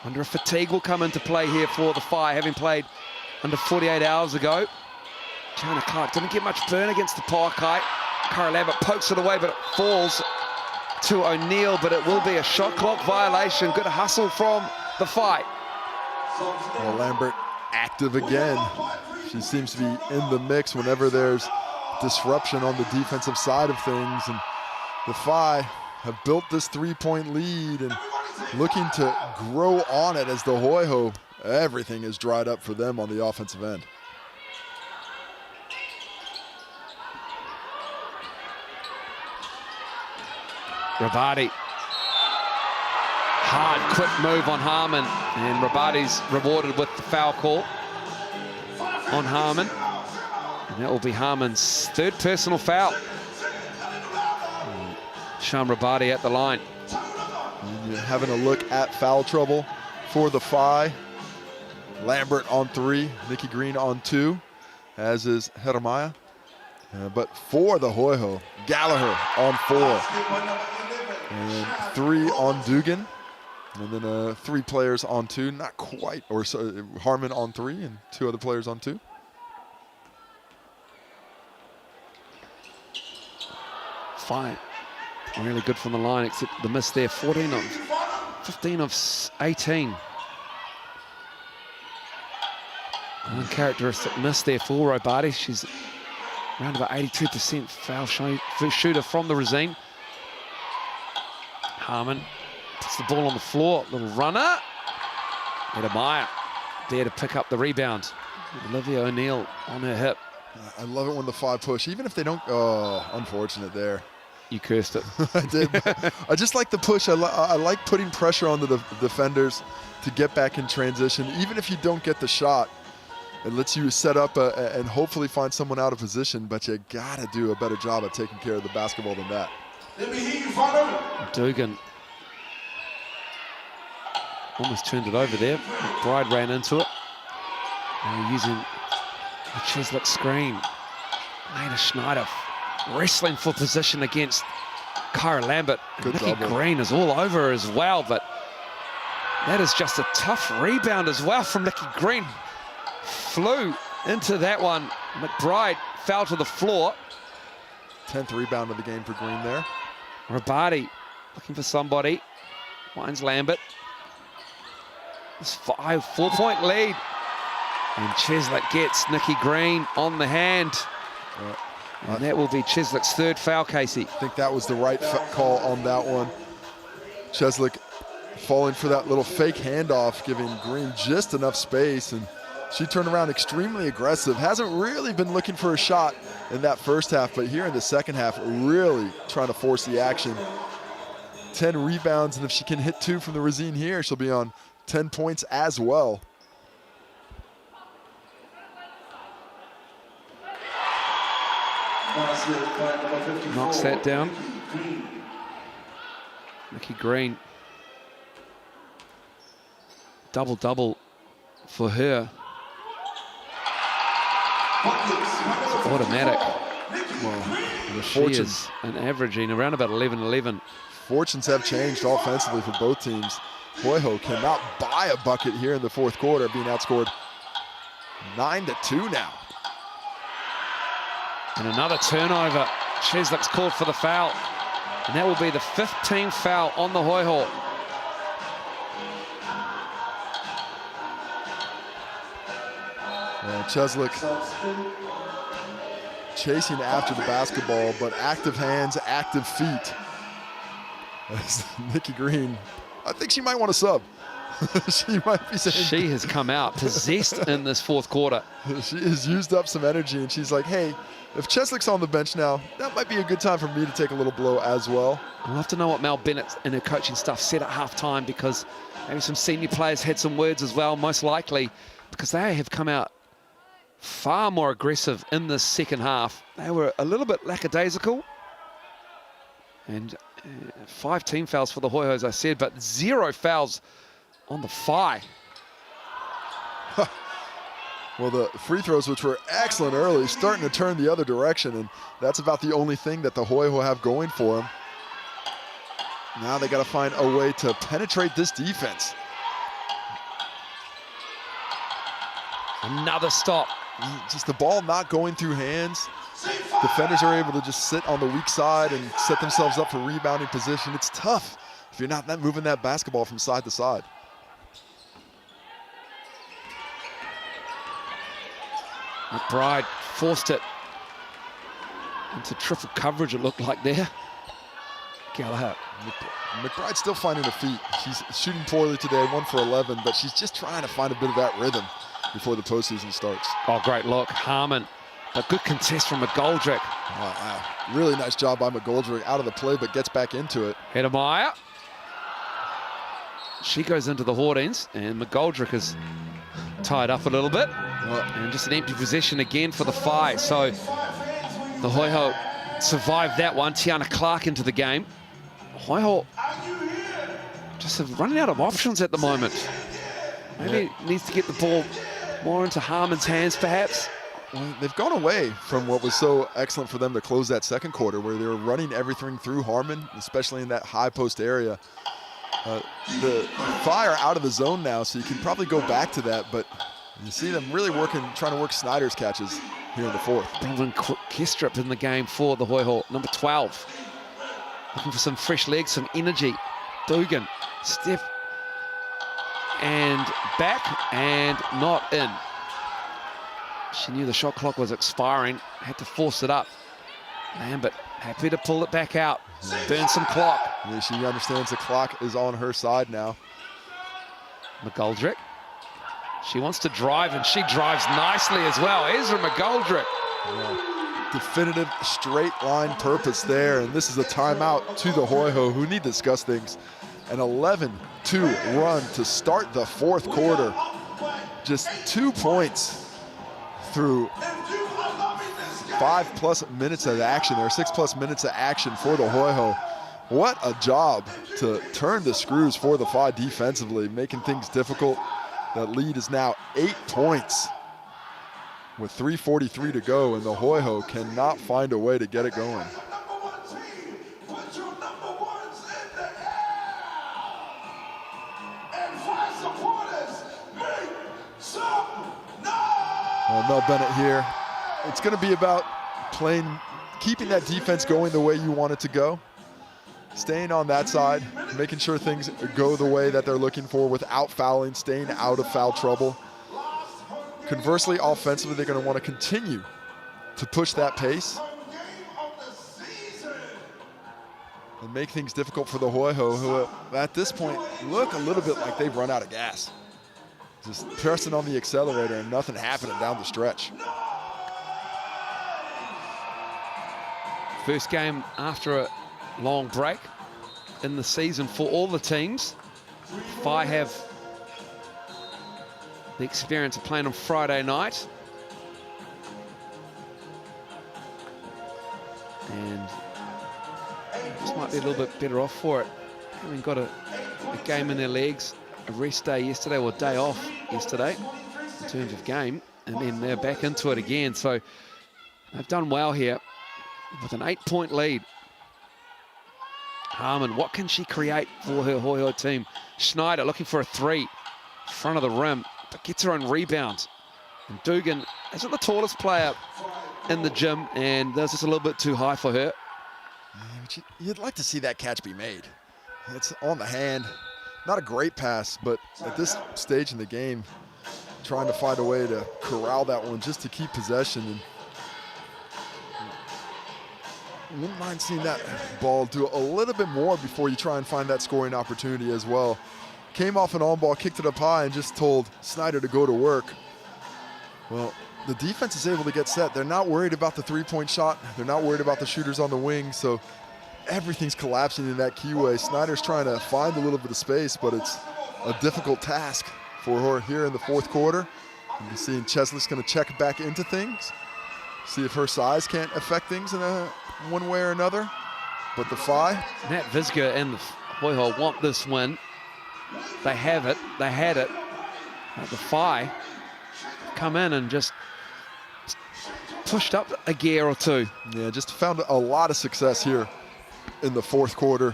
Wonder if fatigue will come into play here for the Phi, having played under 48 hours ago. Jana Clark didn't get much burn against the power kite. Cara Lambert pokes it away, but it falls to O'Neill, but it will be a shot clock violation. Good hustle from the Phi. Well, Lambert active again. She seems to be in the mix whenever there's disruption on the defensive side of things, and the Phi have built this three-point lead and looking to grow on it as the Hoiho, everything is dried up for them on the offensive end. Rabadi. Hard, quick move on Harmon, and Rabadi's rewarded with the foul call on Harmon. And that will be Harmon's third personal foul. Sham Rabadi at the line. And you're having a look at foul trouble for the Phi. Lambert on 3, Nikki Green on 2, as is Jeremiah. But for the Hoiho, Gallagher on 4. And 3 on Dugan. And then 3 players on 2, not quite, or so, Harmon on 3 and 2 other players on 2. Phi, really good from the line, except the miss there. 15 of 18. Uncharacteristic miss there for Rabadi. She's around about 82% foul shooter from the regime. Harmon puts the ball on the floor, little runner. Edemiah there to pick up the rebound. Olivia O'Neill on her hip. I love it when the Phi push, even if they don't. Oh, unfortunate there. You cursed it. I did. I just like the push. I like putting pressure on the defenders to get back in transition. Even if you don't get the shot, It lets you set up and hopefully find someone out of position, but you gotta do a better job at taking care of the basketball than that. Let me hear you, Father. Dugan almost turned it over there. McBride ran into it. Now using the Chislik screen. Lena Schneider wrestling for position against Kyra Lambert. Nikki Green is all over her as well, but that is just a tough rebound as well from Nikki Green. Flew into that one. McBride fell to the floor. 10th rebound of the game for Green there. Rabati looking for somebody. Finds Lambert. This 4-point lead. And Chislik gets Nikki Green on the hand. And that will be Chislik's third foul, Casey. I think that was the right call on that one. Chislik falling for that little fake handoff, giving Green just enough space, and she turned around extremely aggressive. Hasn't really been looking for a shot in that first half, but here in the second half, really trying to force the action. 10 rebounds, and if she can hit 2 from the Rosine here, she'll be on 10 points as well. Knocks that down. Nikki Green. Double-double for her. It's automatic. Well, she is an averaging around about 11-11. Fortunes have changed offensively for both teams. Hoiho cannot buy a bucket here in the fourth quarter, being outscored 9-2 now. And another turnover. Chislik's called for the foul. And that will be the 15th foul on the Hoiho. Chislik chasing after the basketball, but active hands, active feet. Nikki Green, I think she might want to sub. She might be saying she has come out possessed in this fourth quarter. She has used up some energy, and she's like, hey, if Chislik's on the bench now, that might be a good time for me to take a little blow as well. We'll have to know what Mel Bennett and her coaching staff said at halftime, because maybe some senior players had some words as well, most likely, because they have come out far more aggressive in this second half. They were a little bit lackadaisical. And 5 team fouls for the Hoiho, as I said, but 0 fouls on the Whai. Well, the free throws, which were excellent early, starting to turn the other direction, and that's about the only thing that the Hoiho have going for them. Now they got to find a way to penetrate this defense. Another stop. Just the ball not going through hands. Defenders are able to just sit on the weak side and set themselves up for rebounding position. It's tough if you're not moving that basketball from side to side. McBride forced it into triple coverage, it looked like there. Gallagher. McBride's still finding her feet. She's shooting poorly today, 1 for 11, but she's just trying to find a bit of that rhythm before the postseason starts. Oh, great look. Harmon. A good contest from McGoldrick. Wow. Really nice job by McGoldrick, out of the play, but gets back into it. Hedemeyer. She goes into the hoardings, and McGoldrick is tied up a little bit. And just an empty possession again for the Whai. So the Hoiho survived that one. Tiana Clark into the game. Hoiho just running out of options at the moment. Maybe needs to get the ball more into Harmon's hands, perhaps. Well, they've gone away from what was so excellent for them to close that second quarter, where they were running everything through Harmon, especially in that high post area. The Whai are out of the zone now, so you can probably go back to that, but you see them really trying to work Snyder's catches here in the fourth. Bronwyn Kestrip in the game for the Hoiho, number 12. Looking for some fresh legs, some energy. Dugan, step, and back, and not in. She knew the shot clock was expiring, had to force it up. Lambert happy to pull it back out, burn some clock. Yeah, she understands the clock is on her side now. McGoldrick. She wants to drive, and she drives nicely as well. Ezra McGoldrick. Yeah. Definitive straight line purpose there, and this is a timeout to the Hoiho, who need to discuss things. An 11-2 run to start the fourth quarter. Just 2 points through 5+ minutes of action there, 6+ minutes of action for the Hoiho. What a job to turn the screws for the Whai defensively, making things difficult. That lead is now 8 points with 3:43 to go, and the Hoiho cannot find a way to get it going. Well, Mel Bennett here. It's going to be about keeping that defense going the way you want it to go. Staying on that side, making sure things go the way that they're looking for without fouling, staying out of foul trouble. Conversely, offensively, they're going to want to continue to push that pace and make things difficult for the Hoiho, who at this point look a little bit like they've run out of gas. Just pressing on the accelerator and nothing happening down the stretch. First game after a long break in the season for all the teams. Whai have the experience of playing on Friday night. And this might be a little bit better off for it. Having got a game in their legs, a rest day yesterday, or day off yesterday in terms of game, and then they're back into it again. So they've done well here with an 8-point lead. Harmon, what can she create for her Hoiho team? Schneider looking for a three, front of the rim, but gets her own rebound. And Dugan isn't the tallest player in the gym, and that's just a little bit too high for her. Yeah, but you'd like to see that catch be made. It's on the hand. Not a great pass, but at this stage in the game, trying to find a way to corral that one just to keep possession. And I wouldn't mind seeing that ball do a little bit more before you try and find that scoring opportunity as well. Came off an on ball, kicked it up high, and just told Snyder to go to work. Well, the defense is able to get set. They're not worried about the three-point shot. They're not worried about the shooters on the wing, so everything's collapsing in that keyway. Snyder's trying to find a little bit of space, but it's a difficult task for her here in the fourth quarter. You can see Cheslick's going to check back into things, see if her size can't affect things in one way or another. But the Whai, Nat Visger and the Hoiho want this win. They have it. They had it. The Whai come in and just pushed up a gear or two. Yeah, just found a lot of success here in the fourth quarter.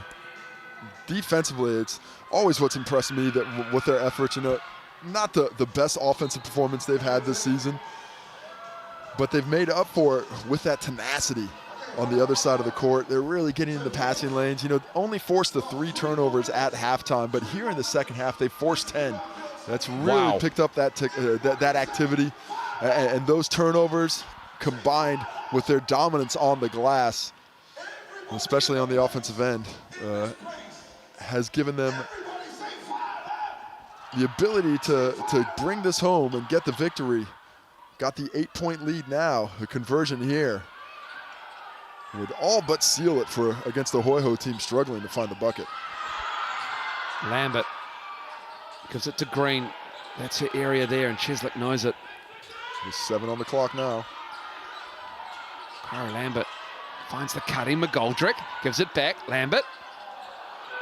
Defensively, it's always what's impressed me that with their efforts, not the best offensive performance they've had this season, but they've made up for it with that tenacity on the other side of the court. They're really getting in the passing lanes. Only forced the 3 turnovers at halftime, but here in the second half, they forced 10. That's really picked up that activity, and those turnovers combined with their dominance on the glass, especially on the offensive end, has given them the ability to bring this home and get the victory. Got the 8-point lead now. A conversion here would all but seal it against the Hoiho team struggling to find the bucket. Lambert gives it to Green. That's her area there, and Cheslick knows it. There's 7 on the clock now. Kyra Lambert finds the cutting. McGoldrick gives it back. Lambert.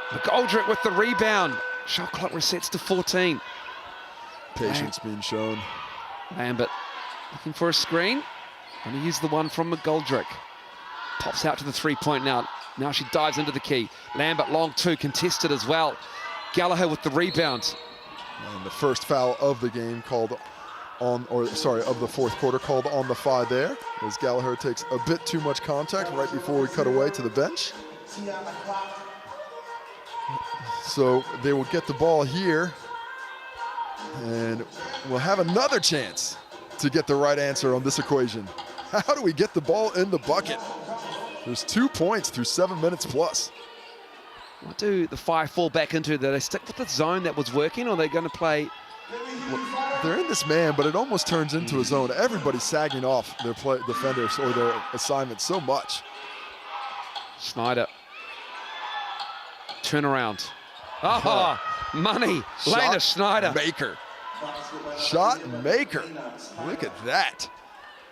McGoldrick with the rebound. Shot clock resets to 14. Patience being shown. Lambert looking for a screen. Going to use the one from McGoldrick. Pops out to the 3-point now. Now she dives into the key. Lambert long 2, contested as well. Gallagher with the rebound. And the first foul of the game called on, of the fourth quarter called on the Whai there, as Gallagher takes a bit too much contact right before we cut away to the bench. So they will get the ball here, and we'll have another chance to get the right answer on this equation. How do we get the ball in the bucket? There's 2 points through 7 minutes plus. What do the Whai fall back into? Do they stick with the zone that was working, or are they going to play? They're in this man, but it almost turns into a zone. Everybody's sagging off their defenders or their assignment so much. Schneider. Turnaround. Oh, money. Lena Schneider. Maker. Shot maker. Look at that.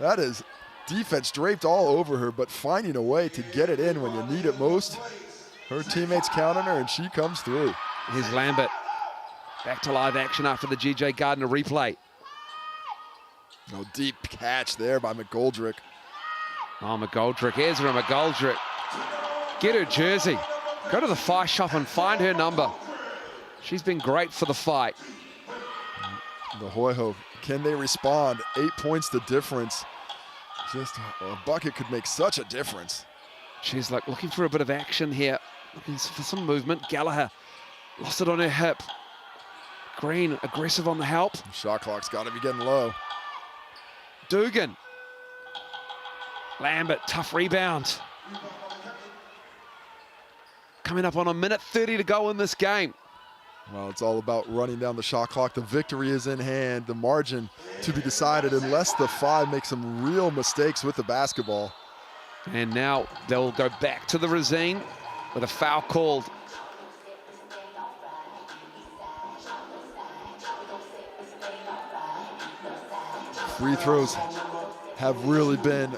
That is defense draped all over her, but finding a way to get it in when you need it most. Her teammates count on her, and she comes through. Here's Lambert. Back to live action after the G.J. Gardner replay. No deep catch there by McGoldrick. Oh, McGoldrick, Ezra McGoldrick. Get her jersey. Go to the Whai shop and find her number. She's been great for the fight. The Hoiho, can they respond? 8 points the difference. Just a bucket could make such a difference. She's like looking for a bit of action here. Looking for some movement. Gallagher lost it on her hip. Green aggressive on the help. Shot clock's got to be getting low. Dugan. Lambert, tough rebound. Coming up on a minute 30 to go in this game. Well, it's all about running down the shot clock. The victory is in hand. The margin to be decided unless the Five make some real mistakes with the basketball. And now they'll go back to the Rosine with a foul called. Free throws have really been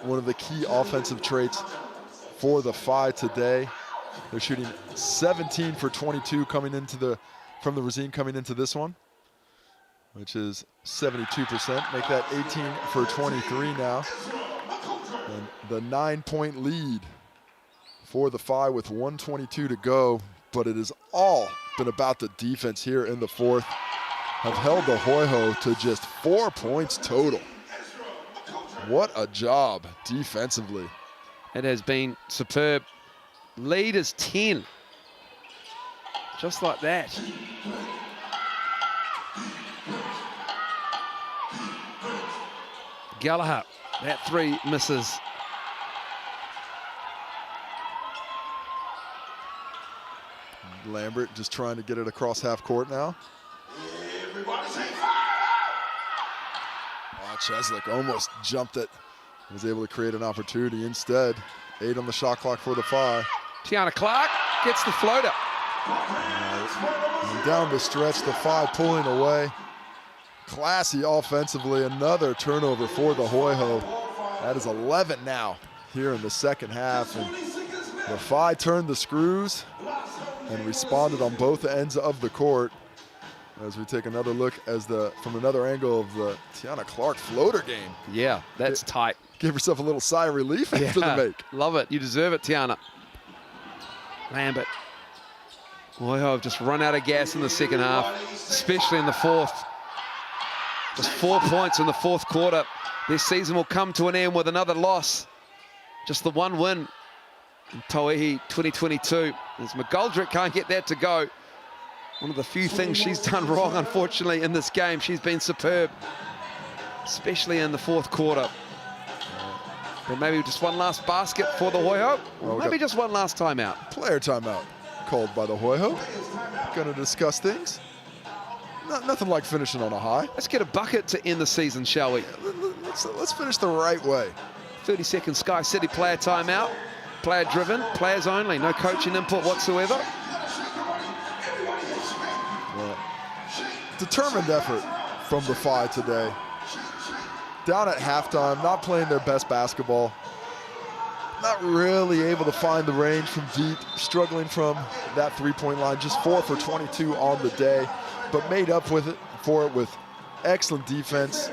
one of the key offensive traits for the Five today. They're shooting 17 for 22 coming into from the Rosine coming into this one, which is 72%. Make that 18 for 23 now. And the 9-point lead for the Five with 1:22 to go, but it has all been about the defense here in the fourth. Have held the Hoiho to just 4 points total. What a job defensively. It has been superb. Lead is 10. Just like that. Gallagher, that three misses. Lambert just trying to get it across half court now. Oh, Cheslick almost jumped it. Was able to create an opportunity instead. 8 on the shot clock for the Five. Tiana Clark gets the floater. And down the stretch, the Five pulling away. Classy offensively, another turnover for the Hoiho. That is 11 now here in the second half. And the Five turned the screws and responded on both ends of the court. As we take another look from another angle of the Tiana Clark floater game. Yeah, that's tight. Give yourself a little sigh of relief after the make. Love it. You deserve it, Tiana. Lambert. Hoiho have just run out of gas in the second half, especially in the fourth. Just 4 points in the fourth quarter. Their season will come to an end with another loss. Just the one win in Tauihi 2022. As McGoldrick can't get that to go. One of the few things she's done wrong, unfortunately, in this game. She's been superb, especially in the fourth quarter. But maybe just one last basket for the Hoiho. Or maybe just one last timeout. Player timeout called by the Hoiho. Going to discuss things. Nothing like finishing on a high. Let's get a bucket to end the season, shall we? Let's finish the right way. 30-second Sky City player timeout. Player driven, players only. No coaching input whatsoever. Determined effort from the Five today. Down at halftime, not playing their best basketball. Not really able to find the range from deep, struggling from that three-point line. Just 4 for 22 on the day, but made up for it with excellent defense,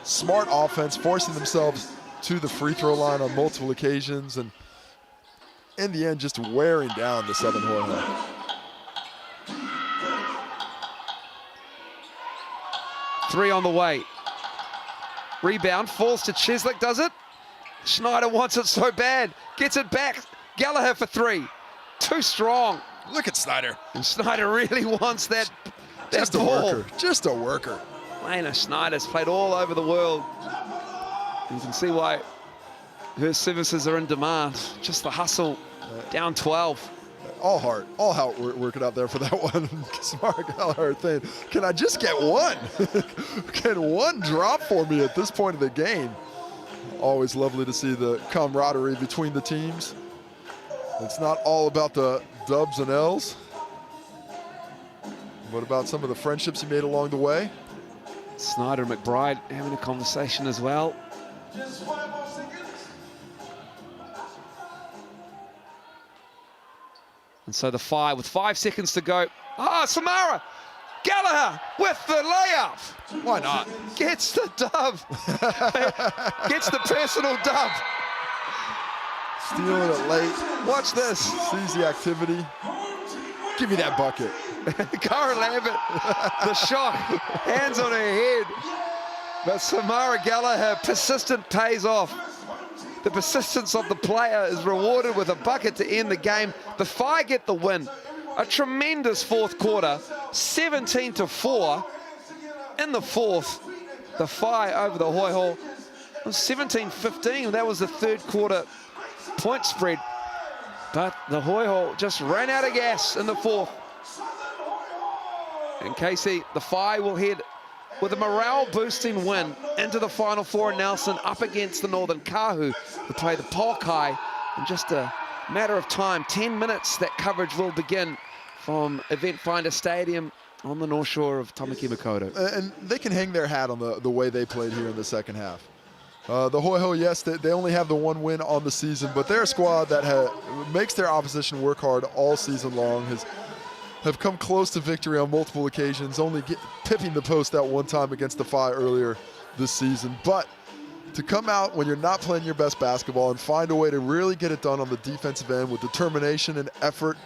smart offense, forcing themselves to the free throw line on multiple occasions, and in the end, just wearing down the Southern Hoiho. Three on the way. Rebound, falls to Cheslick, does it? Schneider wants it so bad. Gets it back. Gallagher for three. Too strong. Look at Snyder. And Snyder really wants that just ball. A worker. Just a worker. Lena Schneider's played all over the world. You can see why her services are in demand. Just the hustle. Down 12. All heart working out there for that one. Smart Gallagher thing. Can I just get one? Can one drop for me at this point of the game? Always lovely to see the camaraderie between the teams. It's not all about the dubs and L's. What about some of the friendships you made along the way? Snyder and McBride having a conversation as well. Just 5 more seconds. And so the Whai with 5 seconds to go. Ah, Samara Gallagher with the layup. Why not? Gets the dub. Gets the personal dub. Stealing it late. Watch this. Sees the activity. Give me that bucket. Cara Lambert, the shock, hands on her head. But Samara Gallagher, persistent pays off. The persistence of the player is rewarded with a bucket to end the game. The Whai get the win. A tremendous fourth quarter, 17-4 in the fourth. The Whai over the Hoiho. It was 17-15. That was the third quarter point spread. But the Hoiho just ran out of gas in the fourth. And Casey, the Whai will head with a morale-boosting win into the Final Four in Nelson up against the Northern Kahu, who play the Pokai in just a matter of time. 10 minutes that coverage will begin from Event Finder Stadium on the north shore of Tamaki Makaurau. And they can hang their hat on the way they played here in the second half. The Hoiho, yes, they only have the one win on the season, but they're a squad that makes their opposition work hard all season long, have come close to victory on multiple occasions, only pipping the post that one time against the Whai earlier this season. But to come out when you're not playing your best basketball and find a way to really get it done on the defensive end with determination and effort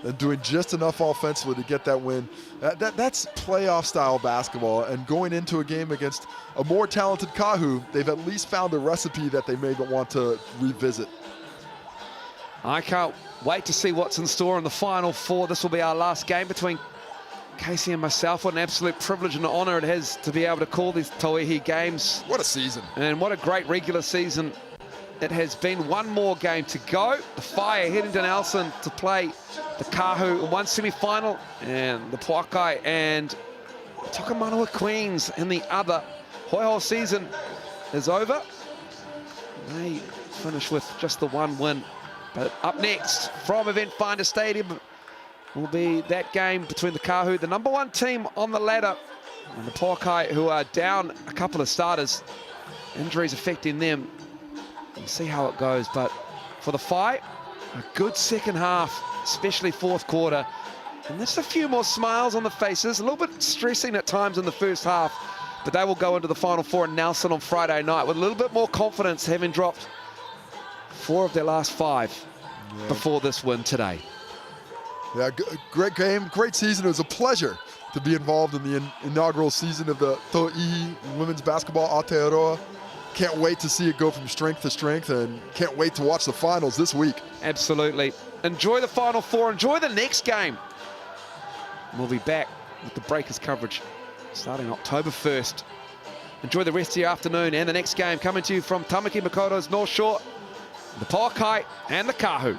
and doing just enough offensively to get that win, that's playoff style basketball. And going into a game against a more talented Kahu, they've at least found a recipe that they may want to revisit. I can't wait to see what's in store in the Final Four. This will be our last game between Casey and myself. What an absolute privilege and honor it is to be able to call these Tauihi games. What a season. And what a great regular season it has been. One more game to go. The Whai are heading to Nelson to play the Kahu in one semi-final, and the Pokai and Tokamanua Queens in the other. Hoiho season is over. They finish with just the one win. But up next from Event Finder Stadium will be that game between the Kahu, the #1 team on the ladder, and the Pokai, who are down a couple of starters. Injuries affecting them. We'll see how it goes. But for the Whai, a good second half, especially fourth quarter. And there's a few more smiles on the faces, a little bit stressing at times in the first half. But they will go into the Final Four in Nelson on Friday night with a little bit more confidence, having dropped 4 of their last 5 before this win today. Yeah, great game, great season. It was a pleasure to be involved in the inaugural season of the Tauihi women's basketball Aotearoa. Can't wait to see it go from strength to strength, and can't wait to watch the finals this week. Absolutely. Enjoy the Final Four. Enjoy the next game. We'll be back with the Breakers coverage starting October 1st. Enjoy the rest of your afternoon and the next game coming to you from Tamaki Makaurau's North Shore, the Pokai and the Kahu.